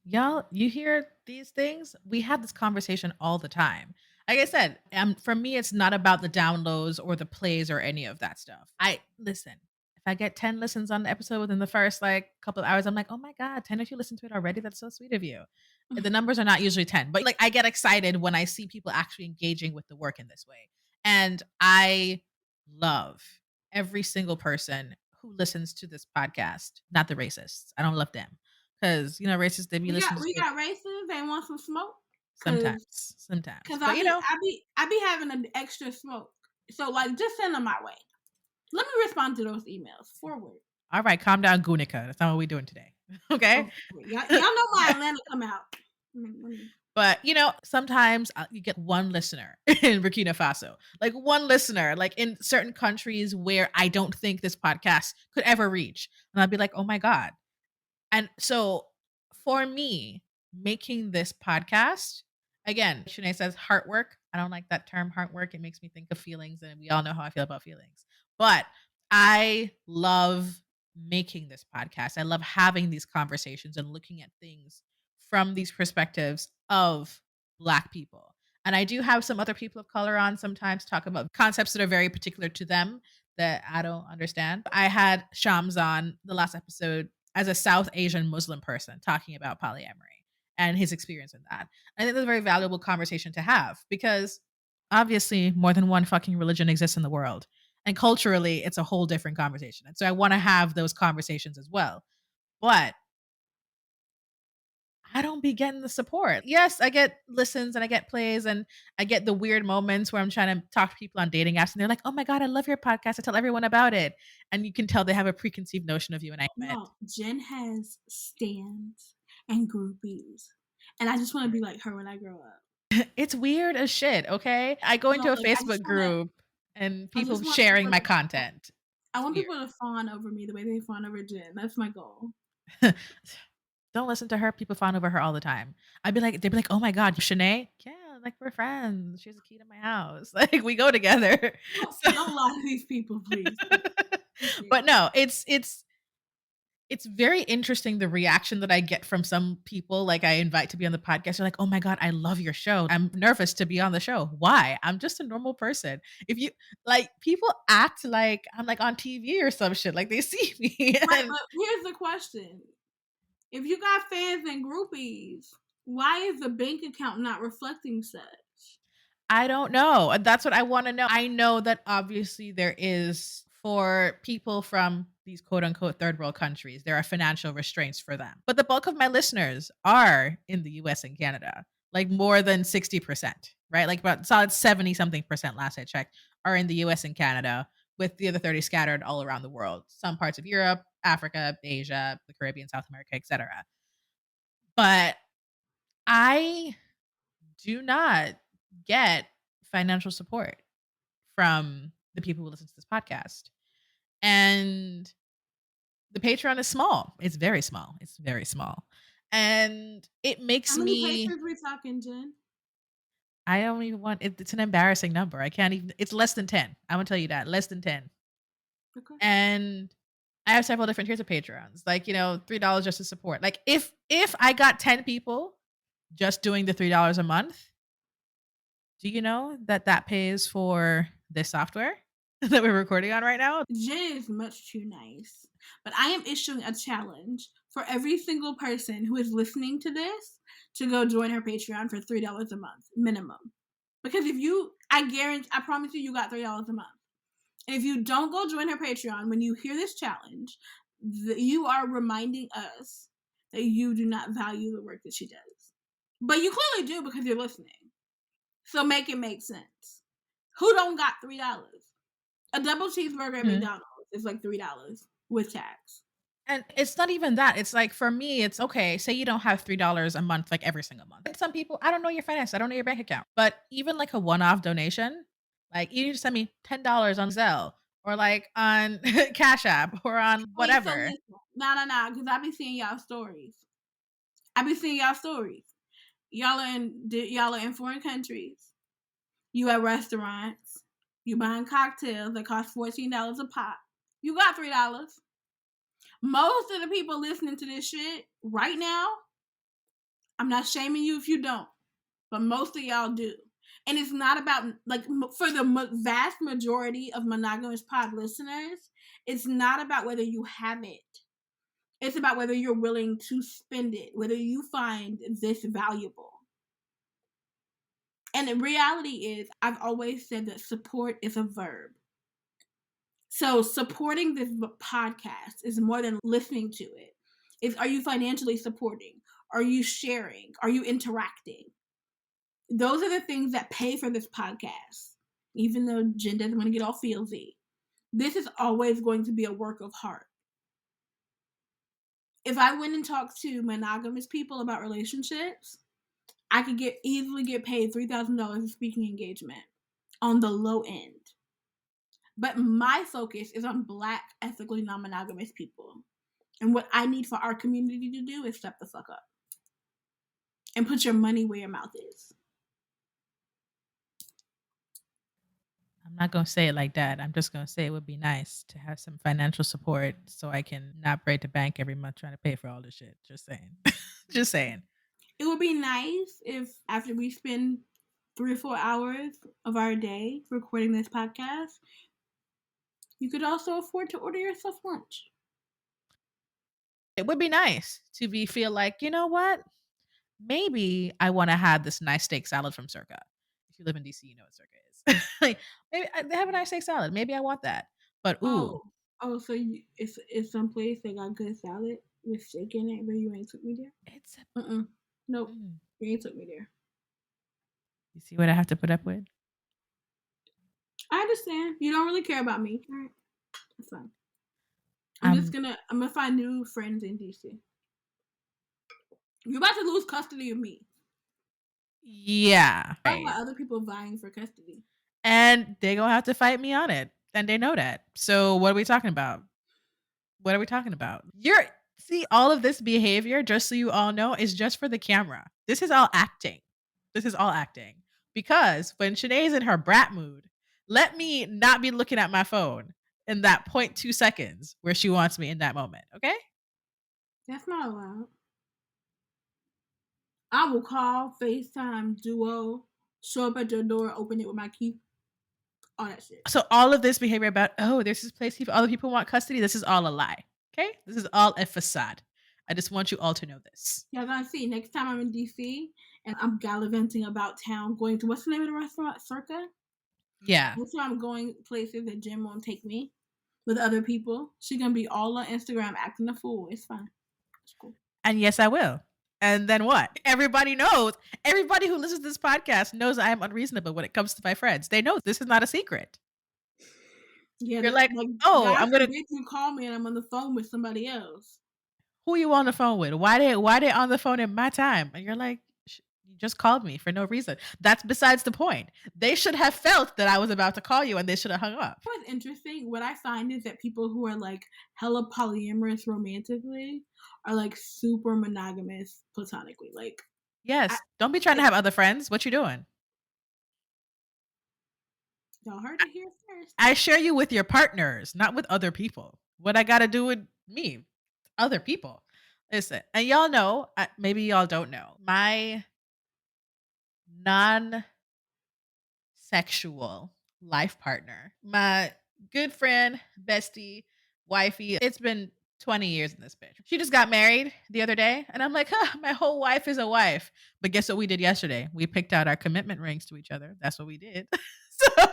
Y'all, you hear these things? We have this conversation all the time. Like I said, for me, it's not about the downloads or the plays or any of that stuff. I listen. If I get 10 listens on the episode within the first like couple of hours, I'm like, oh my God, 10 if you listen to it already. That's so sweet of you. The numbers are not usually 10, but like I get excited when I see people actually engaging with the work in this way. And I love every single person who listens to this podcast, not the racists. I don't love them. Because, racists, they be We got listening we to it got races. They want some smoke, sometimes, cause sometimes. cause But, I be having an extra smoke. So like, just send them my way. Let me respond to those emails. Forward. all right, calm down, Gunica. That's not what we're doing today. Okay? Oh, y'all know my Atlanta come out. But, sometimes you get one listener in Burkina Faso, like one listener, like in certain countries where I don't think this podcast could ever reach. And I'll be like, oh my God. And so for me, making this podcast, again, Shanae says heart work. I don't like that term heart work. It makes me think of feelings, and we all know how I feel about feelings. But I love making this podcast. I love having these conversations and looking at things from these perspectives of Black people. And I do have some other people of color on sometimes talk about concepts that are very particular to them that I don't understand. I had Shams on the last episode as a South Asian Muslim person talking about polyamory and his experience in that. I think that's a very valuable conversation to have because obviously more than one fucking religion exists in the world. And culturally, it's a whole different conversation. And so I want to have those conversations as well. But I don't be getting the support. Yes, I get listens and I get plays and I get the weird moments where I'm trying to talk to people on dating apps and they're like, oh my God, I love your podcast. I tell everyone about it. And you can tell they have a preconceived notion of you and I met. No, Jen has stands and groupies, and I just want to be like her when I grow up. It's weird as shit, okay? I go No, into a like Facebook group and I people just want sharing people my to, content. I It's want weird. people to fawn over me the way they fawn over Jen. That's my goal. Don't listen to her. People fawn over her all the time. They'd be like, oh my God, Shanae? Yeah, like we're friends. She has a key to my house. Like we go together. So Don't lie to these people, please. but no, it's very interesting the reaction that I get from some people like I invite to be on the podcast. They're like, "Oh my god, I love your show. I'm nervous to be on the show." Why? I'm just a normal person. If you like people act like I'm like on TV or some shit, like they see me. Right, And but here's the question. If you got fans and groupies, why is the bank account not reflecting such? I don't know. That's what I want to know. I know that obviously there is for people from these quote unquote third world countries, there are financial restraints for them. But the bulk of my listeners are in the US and Canada, like more than 60%, right? Like about solid 70 something percent last I checked are in the US and Canada, with the other 30 scattered all around the world, some parts of Europe, Africa, Asia, the Caribbean, South America, etc. But I do not get financial support from the people who listen to this podcast. And the Patreon is small. It's very small. It's very small. And it How makes many me patrons we talking, Jen? I don't even want it, it's an embarrassing number. I can't even it's less than 10. I'm gonna tell you that. Less than 10. Okay. And I have several different tiers of Patreons. Like, $3 just to support. Like if I got 10 people just doing the $3 a month, do you know that that pays for this software that we're recording on right now? Jen is much too nice. But I am issuing a challenge for every single person who is listening to this to go join her Patreon for $3 a month minimum. Because I promise you got $3 a month. And if you don't go join her Patreon when you hear this challenge, you are reminding us that you do not value the work that she does. But you clearly do because you're listening. So make it make sense. Who don't got $3? A double cheeseburger at McDonald's is like $3 with tax. And it's not even that. It's like for me, it's okay. Say you don't have $3 a month, like every single month. And some people, I don't know your finances, I don't know your bank account. But even like a one-off donation, like you need to send me $10 on Zelle or like on Cash App or on Wait, so whatever. listen. No, because I be seeing y'all stories. Y'all are in foreign countries. You at restaurants. You buying cocktails that cost $14 a pop. You got $3. Most of the people listening to this shit right now, I'm not shaming you if you don't, but most of y'all do. And it's not about, like, for the vast majority of Monogamish Pod listeners, it's not about whether you have it. It's about whether you're willing to spend it, whether you find this valuable. And the reality is, I've always said that support is a verb. So supporting this podcast is more than listening to it. Are you financially supporting? Are you sharing? Are you interacting? Those are the things that pay for this podcast. Even though Jen doesn't want to get all feelsy, this is always going to be a work of heart. If I went and talked to monogamous people about relationships, I could easily get paid $3,000 of speaking engagement on the low end. But my focus is on Black, ethically non-monogamous people. And what I need for our community to do is step the fuck up. And put your money where your mouth is. I'm not going to say it like that. I'm just going to say it would be nice to have some financial support so I can not break the bank every month trying to pay for all this shit. Just saying. Just saying. It would be nice if after we spend 3 or 4 hours of our day recording this podcast, you could also afford to order yourself lunch. It would be nice to feel like, you know what? Maybe I want to have this nice steak salad from Circa. If you live in DC, you know what Circa is. Like, maybe they have a nice steak salad. Maybe I want that. But ooh, so it's some place that got good salad with steak in it, but you ain't took me there. it's Nope, you ain't took me there. You see what I have to put up with? I understand. You don't really care about me. All right, that's fine. I'm gonna find new friends in DC. You're about to lose custody of me. Yeah. Talk about other people vying for custody. And they're going to have to fight me on it. And they know that. So what are we talking about? What are we talking about? See, all of this behavior, just so you all know, is just for the camera. This is all acting. This is all acting. Because when Shanae's in her brat mood, let me not be looking at my phone in that 0.2 seconds where she wants me in that moment. Okay? That's not allowed. I will call, FaceTime, Duo, show up at your door, open it with my key, all that shit. So all of this behavior about, oh, there's this place other people want custody, this is all a lie. Okay? This is all a facade. I just want you all to know this. Y'all gonna see next time I'm in DC and I'm gallivanting about town, going to what's the name of the restaurant? Circa. Yeah. Next time I'm going places that Jim won't take me with other people. She's gonna be all on Instagram acting a fool. It's fine. It's cool. And yes, I will. And then what? Everybody knows. Everybody who listens to this podcast knows I am unreasonable when it comes to my friends. They know this is not a secret. Yeah, You're like, like oh, God I'm gonna. forbid you call me and I'm on the phone with somebody else. Who you on the phone with? Why they on the phone in my time? And you're like, you just called me for no reason. That's besides the point. They should have felt that I was about to call you, and they should have hung up. What's interesting, what I find is that people who are like hella polyamorous romantically are like super monogamous platonically. Like, I, Yes, don't be trying to have other friends. What you doing? y'all heard it here first. I share you with your partners, not with other people. What I got to do with me, other people. Listen, and y'all know, maybe y'all don't know, my non sexual life partner, my good friend, bestie, wifey. It's been 20 years in this bitch. She just got married the other day, and I'm like, huh, my whole wife is a wife. But guess what we did yesterday? We picked out our commitment rings to each other. That's what we did. So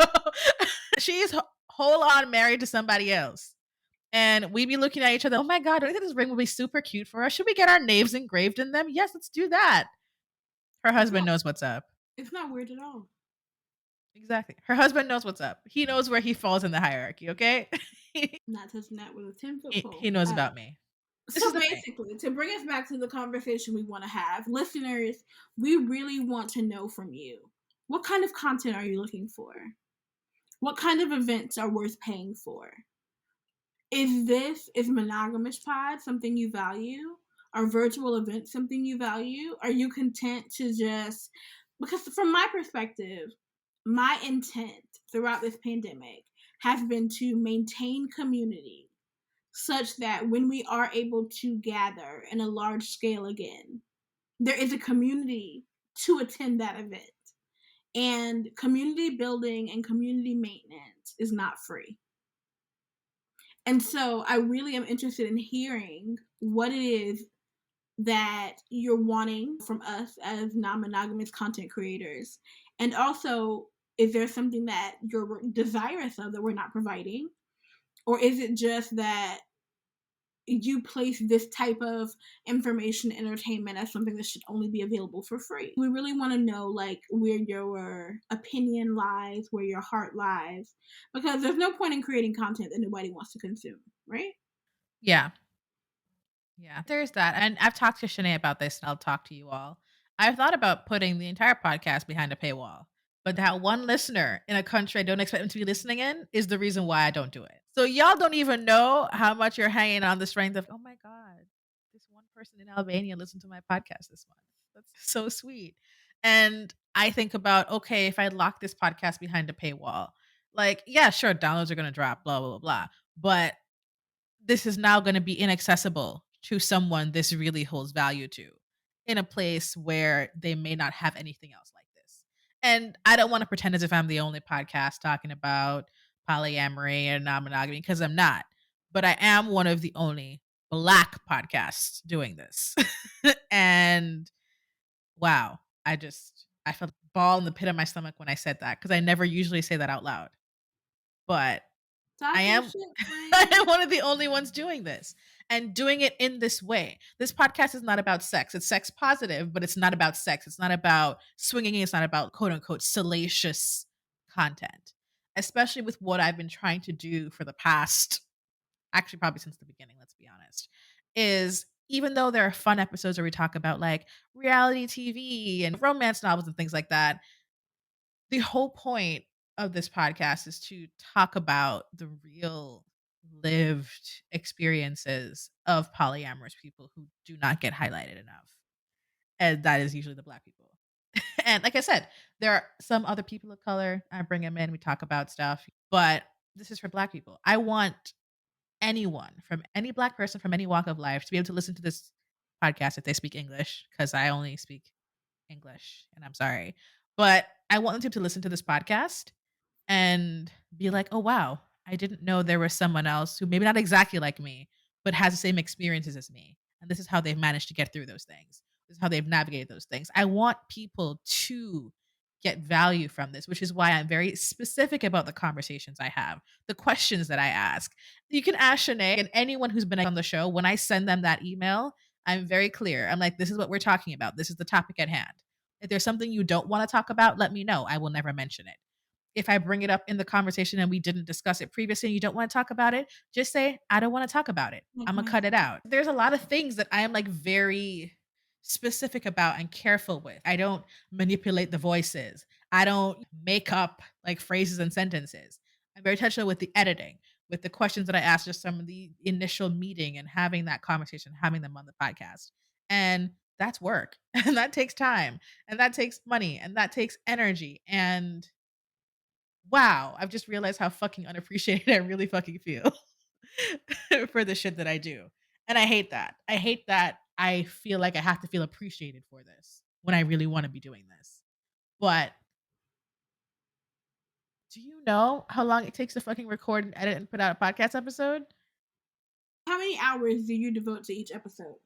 she's whole on married to somebody else. And we be looking at each other. Oh my God, I think this ring will be super cute for us. Should we get our names engraved in them? Yes, let's do that. Her husband knows what's up. It's not weird at all. Exactly. Her husband knows what's up. He knows where he falls in the hierarchy, okay? Not touching that with a 10-foot pole. He knows about me. This is So the thing. basically, to bring us back to the conversation we want to have, listeners, we really want to know from you. What kind of content are you looking for? What kind of events are worth paying for? Is Monogamish Pod something you value? Are virtual events something you value? Are you content to just, because from my perspective, my intent throughout this pandemic has been to maintain community such that when we are able to gather in a large scale again, there is a community to attend that event. And community building and community maintenance is not free. And so I really am interested in hearing what it is that you're wanting from us as non-monogamous content creators. And also, is there something that you're desirous of that we're not providing? Or is it just that you place this type of information entertainment as something that should only be available for free? We really want to know like where your opinion lies, where your heart lies, because there's no point in creating content that nobody wants to consume, right? Yeah. Yeah. There's that. And I've talked to Chaneè about this, and I'll talk to you all. I've thought about putting the entire podcast behind a paywall. But that one listener in a country I don't expect them to be listening in is the reason why I don't do it. So y'all don't even know how much you're hanging on the strength of, oh my God, this one person in Albania listened to my podcast this month. That's so sweet. And I think about, okay, if I lock this podcast behind a paywall, like, yeah, sure, downloads are going to drop, blah, blah, blah, blah. But this is now going to be inaccessible to someone this really holds value to in a place where they may not have anything else like this. And I don't want to pretend as if I'm the only podcast talking about polyamory and non-monogamy, because I'm not. But I am one of the only Black podcasts doing this. And wow, I felt a ball in the pit of my stomach when I said that, because I never usually say that out loud. But Talk I your am shit, I friend. am one of the only ones doing this, and doing it in this way. This podcast is not about sex. It's sex positive, but it's not about sex. It's not about swinging. It's not about quote unquote salacious content, especially with what I've been trying to do for the past, actually, probably since the beginning, let's be honest, is even though there are fun episodes where we talk about like reality TV and romance novels and things like that, the whole point of this podcast is to talk about the real lived experiences of polyamorous people who do not get highlighted enough. And that is usually the Black people. And like I said, there are some other people of color. I bring them in, we talk about stuff, but this is for Black people. I want anyone from any Black person from any walk of life to be able to listen to this podcast if they speak English, because I only speak English and I'm sorry. But I want them to listen to this podcast and be like, "Oh wow, I didn't know there was someone else who maybe not exactly like me, but has the same experiences as me. And this is how they've managed to get through those things. This is how they've navigated those things." I want people to get value from this, which is why I'm very specific about the conversations I have, the questions that I ask. You can ask Chaneè and anyone who's been on the show. When I send them that email, I'm very clear. I'm like, this is what we're talking about. This is the topic at hand. If there's something you don't want to talk about, let me know. I will never mention it. If I bring it up in the conversation and we didn't discuss it previously and you don't want to talk about it, just say, I don't want to talk about it. I'm going to cut it out. There's a lot of things that I am like very specific about and careful with. I don't manipulate the voices. I don't make up like phrases and sentences. I'm very intentional with the editing, with the questions that I ask, just some of the initial meeting and having that conversation, having them on the podcast. And that's work. And that takes time. And that takes money. And that takes energy. And wow, I've just realized how fucking unappreciated I really fucking feel for the shit that I do. And I hate that. I hate that I feel like I have to feel appreciated for this when I really want to be doing this. But do you know how long it takes to fucking record and edit and put out a podcast episode? How many hours do you devote to each episode?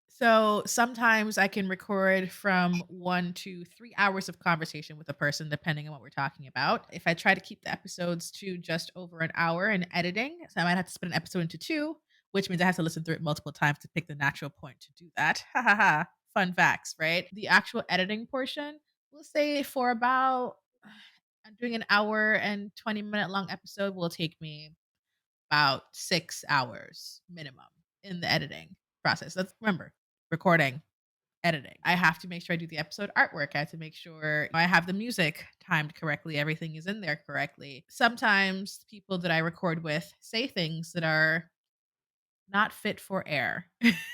So sometimes I can record from 1 to 3 hours of conversation with a person, depending on what we're talking about. If I try to keep the episodes to just over an hour in editing, so I might have to split an episode into two, which means I have to listen through it multiple times to pick the natural point to do that. Ha ha ha. Fun facts, right? The actual editing portion, we'll say for about, I'm doing an hour and 20-minute long episode will take me about 6 hours minimum in the editing process. Let's remember recording, editing. I have to make sure I do the episode artwork. I have to make sure I have the music timed correctly. Everything is in there correctly. Sometimes people that I record with say things that are not fit for air.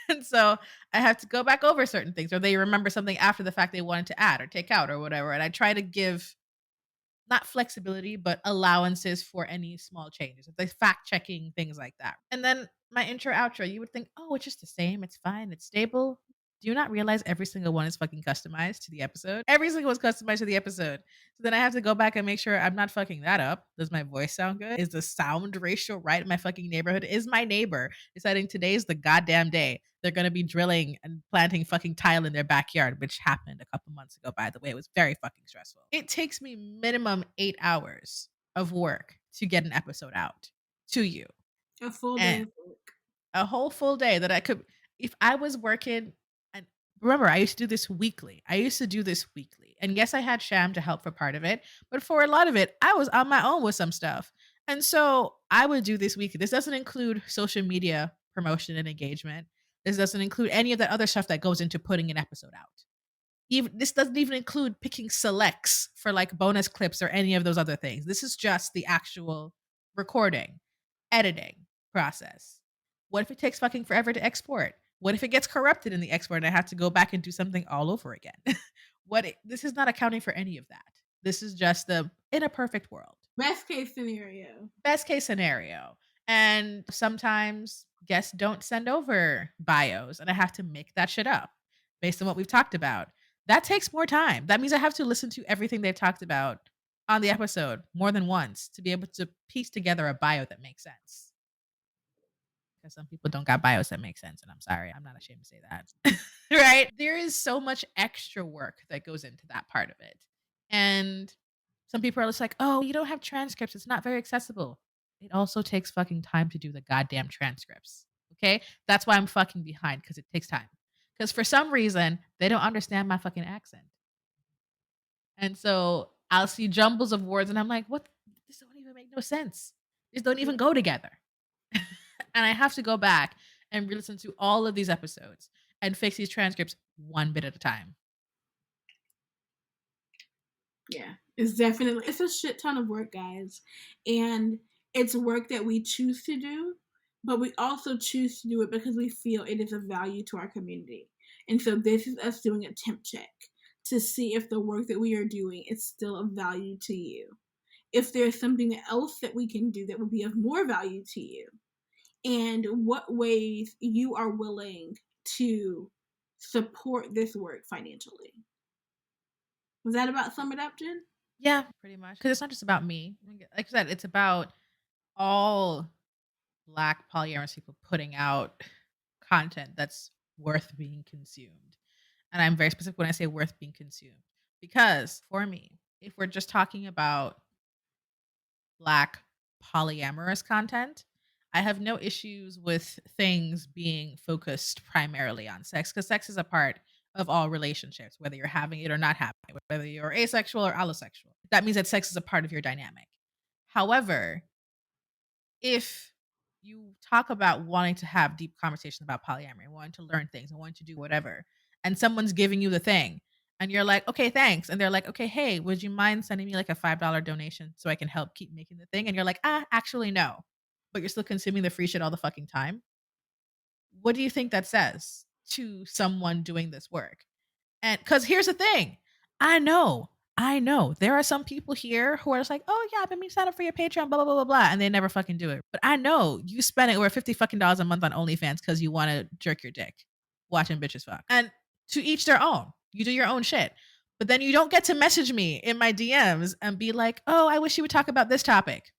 And so I have to go back over certain things, or they remember something after the fact they wanted to add or take out or whatever. And I try to give not flexibility, but allowances for any small changes, like fact checking, things like that. And then my intro outro, you would think, oh, it's just the same. It's fine. It's stable. Do you not realize every single one is fucking customized to the episode? Every single one's customized to the episode. So then I have to go back and make sure I'm not fucking that up. Does my voice sound good? Is the sound ratio right in my fucking neighborhood? Is my neighbor deciding today's the goddamn day they're going to be drilling and planting fucking tile in their backyard, which happened a couple months ago, by the way. It was very fucking stressful. It takes me minimum 8 hours of work to get an episode out to you. A full day And of work. a whole full day that I could, if I was working, and remember, I used to do this weekly. And yes, I had Sham to help for part of it, but for a lot of it, I was on my own with some stuff. And so I would do this weekly. This doesn't include social media promotion and engagement. This doesn't include any of that other stuff that goes into putting an episode out. Even this doesn't even include picking selects for like bonus clips or any of those other things. This is just the actual recording, editing process. What if it takes fucking forever to export? What if it gets corrupted in the export and I have to go back and do something all over again? This is not accounting for any of that. This is just the in a perfect world. Best case scenario. Best case scenario. And sometimes guests don't send over bios and I have to make that shit up based on what we've talked about. That takes more time. That means I have to listen to everything they've talked about on the episode more than once to be able to piece together a bio that makes sense. Because some people don't got bios that make sense. And I'm sorry, I'm not ashamed to say that. Right? There is so much extra work that goes into that part of it. And some people are just like, oh, you don't have transcripts. It's not very accessible. It also takes fucking time to do the goddamn transcripts. Okay? That's why I'm fucking behind, because it takes time. Because for some reason, they don't understand my fucking accent. And so I'll see jumbles of words and I'm like, what? This don't even make no sense. These don't even go together. And I have to go back and re-listen to all of these episodes and fix these transcripts one bit at a time. Yeah, it's a shit ton of work, guys. And it's work that we choose to do, but we also choose to do it because we feel it is of value to our community. And so this is us doing a temp check to see if the work that we are doing is still of value to you. If there's something else that we can do that would be of more value to you, and what ways you are willing to support this work financially. Was that about sum it up, Jen? Yeah, pretty much. Because it's not just about me. Like I said, it's about all Black polyamorous people putting out content that's worth being consumed. And I'm very specific when I say worth being consumed. Because for me, if we're just talking about Black polyamorous content, I have no issues with things being focused primarily on sex, because sex is a part of all relationships, whether you're having it or not having it, whether you're asexual or allosexual. That means that sex is a part of your dynamic. However, if you talk about wanting to have deep conversation about polyamory, wanting to learn things and wanting to do whatever, and someone's giving you the thing, and you're like, okay, thanks. And they're like, okay, hey, would you mind sending me like a $5 donation so I can help keep making the thing? And you're like, actually, no. But you're still consuming the free shit all the fucking time. What do you think that says to someone doing this work? And because here's the thing, I know there are some people here who are just like, oh yeah, I've been sign up for your Patreon, blah blah blah blah blah, and they never fucking do it. But I know you spending over $50 fucking a month on OnlyFans because you want to jerk your dick watching bitches fuck. And to each their own. You do your own shit. But then you don't get to message me in my DMs and be like, oh, I wish you would talk about this topic.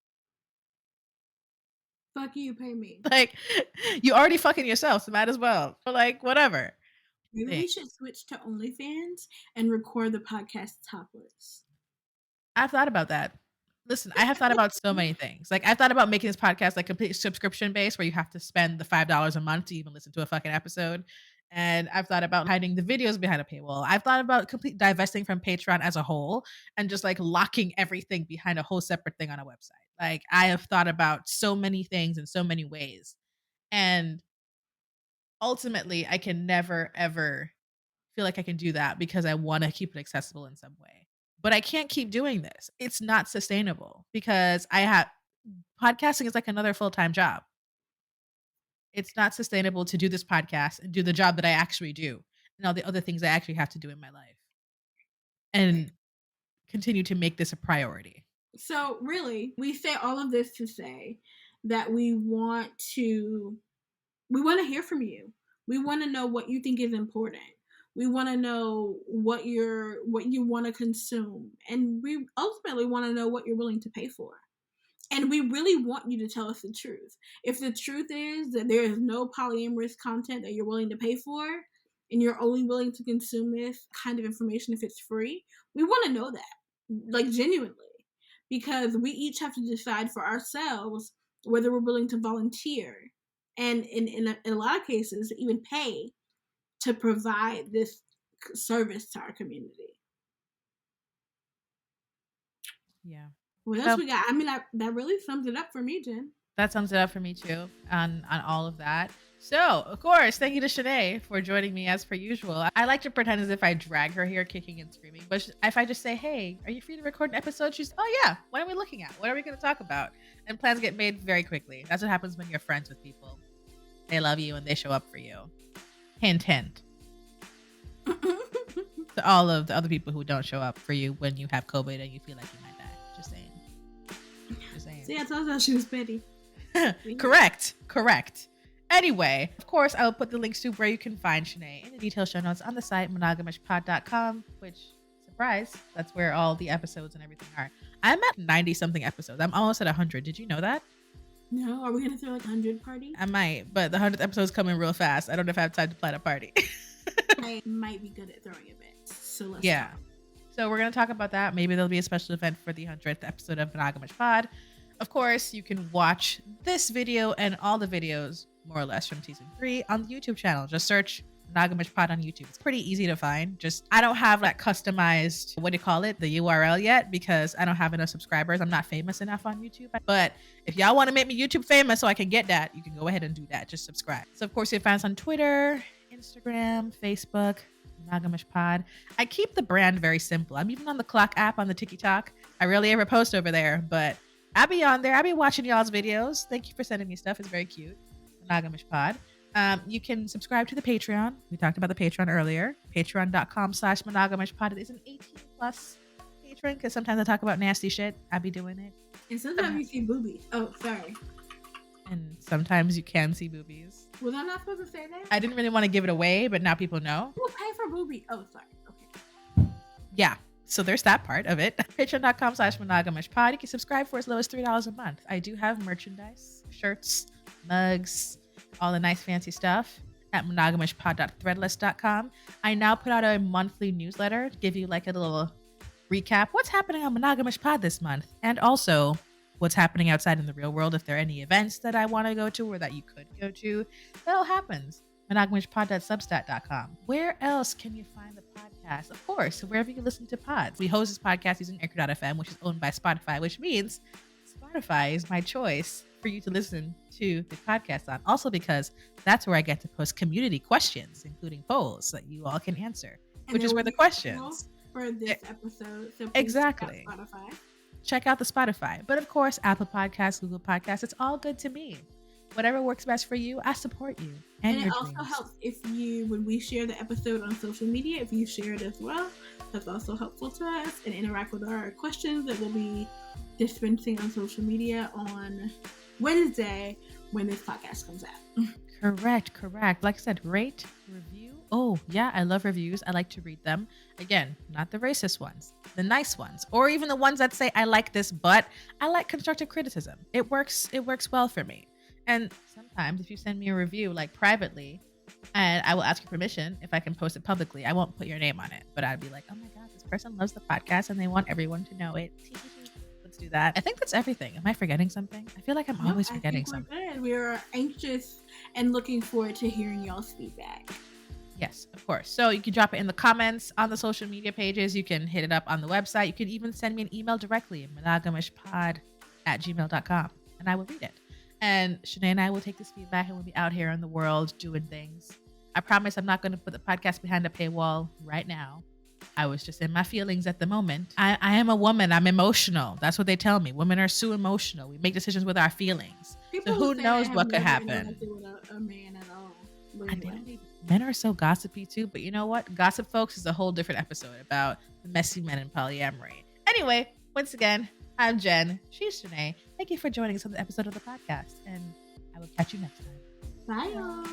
Fuck you, pay me. Like, you already fucking yourself, so might as well. Like, whatever. Maybe we should switch to OnlyFans and record the podcast topless. I've thought about that. Listen, I have thought about so many things. Like, I've thought about making this podcast like complete subscription based, where you have to spend the $5 a month to even listen to a fucking episode. And I've thought about hiding the videos behind a paywall. I've thought about complete divesting from Patreon as a whole and just like locking everything behind a whole separate thing on a website. Like, I have thought about so many things in so many ways. And ultimately, I can never, ever feel like I can do that because I want to keep it accessible in some way. But I can't keep doing this. It's not sustainable because podcasting is like another full-time job. It's not sustainable to do this podcast and do the job that I actually do and all the other things I actually have to do in my life and continue to make this a priority. So really, we say all of this to say that we want to hear from you. We want to know what you think is important. We want to know what you want to consume, and we ultimately want to know what you're willing to pay for. And we really want you to tell us the truth. If the truth is that there is no polyamorous content that you're willing to pay for, and you're only willing to consume this kind of information if it's free, we want to know that, like, genuinely, because we each have to decide for ourselves whether we're willing to volunteer, and in a lot of cases, even pay to provide this service to our community. Yeah. What else we got? I mean, that really sums it up for me, Jen. That sums it up for me too on all of that. So, of course, thank you to Chaneè for joining me as per usual. I like to pretend as if I drag her here kicking and screaming. But if I just say, hey, are you free to record an episode? She's, oh yeah, what are we looking at? What are we going to talk about? And plans get made very quickly. That's what happens when you're friends with people. They love you and they show up for you. Hint, hint. To all of the other people who don't show up for you when you have COVID and you feel like you might die. Just saying. See, I told her she was petty. Correct. Anyway, of course, I will put the links to where you can find Chaneè in the detailed show notes on the site, monogamishpod.com, which, surprise, that's where all the episodes and everything are. I'm at 90-something episodes. I'm almost at 100. Did you know that? No, are we going to throw like 100 party? I might, but the 100th episode's coming real fast. I don't know if I have time to plan a party. I might be good at throwing events, so let's talk. So we're going to talk about that. Maybe there'll be a special event for the 100th episode of Monogamish Pod. Of course, you can watch this video and all the videos, more or less, from season 3 on the YouTube channel. Just search Monogamish Pod on YouTube. It's pretty easy to find. I don't have that customized, the URL yet, because I don't have enough subscribers. I'm not famous enough on YouTube. But if y'all want to make me YouTube famous so I can get that, you can go ahead and do that. Just subscribe. So, of course, you can find us on Twitter, Instagram, Facebook, Monogamish Pod. I keep the brand very simple. I'm even on the Clock app on the TikTok. I rarely ever post over there, but I'll be on there. I'll be watching y'all's videos. Thank you for sending me stuff. It's very cute. Monogamish Pod. You can subscribe to the Patreon. We talked about the Patreon earlier. Patreon.com/monogamishpod. It is an 18 plus patron because sometimes I talk about nasty shit. I be doing it. And sometimes you see boobies. Oh, sorry. And sometimes you can see boobies. Was I not supposed to say that? I didn't really want to give it away, but now people know. Who pay for boobies? Oh, sorry. Okay. Yeah. So there's that part of it. Patreon.com/monogamishpod. You can subscribe for as low as $3 a month. I do have merchandise, shirts, mugs, all the nice fancy stuff at monogamishpod.threadless.com. I now put out a monthly newsletter to give you like a little recap. What's happening on Monogamish Pod this month? And also what's happening outside in the real world. If there are any events that I want to go to or that you could go to, that all happens. monogamishpod.substat.com. Where else can you find the podcast? Of course, wherever you listen to pods. We host this podcast using Anchor.fm, which is owned by Spotify, which means Spotify is my choice for you to listen to the podcast on. Also because that's where I get to post community questions, including polls that you all can answer, which is where the questions for this episode. So exactly. Check out the Spotify. But of course, Apple Podcasts, Google Podcasts, it's all good to me. Whatever works best for you, I support you. And it also helps if you, when we share the episode on social media, if you share it as well. That's also helpful to us, and interact with our questions that we'll be dispensing on social media on Wednesday when this podcast comes out. Correct. Like I said, rate, review. Oh, yeah, I love reviews. I like to read them. Again, not the racist ones, the nice ones, or even the ones that say, I like this, but I like constructive criticism. It works well for me. And sometimes if you send me a review, like privately, and I will ask your permission if I can post it publicly, I won't put your name on it, but I'd be like, oh my God, this person loves the podcast and they want everyone to know it. Let's do that. I think that's everything. Am I forgetting something? I feel like I'm always forgetting something. Good. We're anxious and looking forward to hearing y'all's feedback. Yes, of course. So you can drop it in the comments on the social media pages. You can hit it up on the website. You can even send me an email directly, monogamishpod@gmail.com, and I will read it. And Chaneè and I will take this feedback and we'll be out here in the world doing things. I promise I'm not going to put the podcast behind a paywall right now. I was just in my feelings at the moment. I am a woman. I'm emotional. That's what they tell me. Women are so emotional. We make decisions with our feelings. People so who knows what could happen? With a man at all. Anyway. Men are so gossipy too, but you know what? Gossip Folks is a whole different episode about the messy men in polyamory. Anyway, once again, I'm Jen. She's Chaneè. Thank you for joining us on the episode of the podcast, and I will catch you next time. Bye, y'all.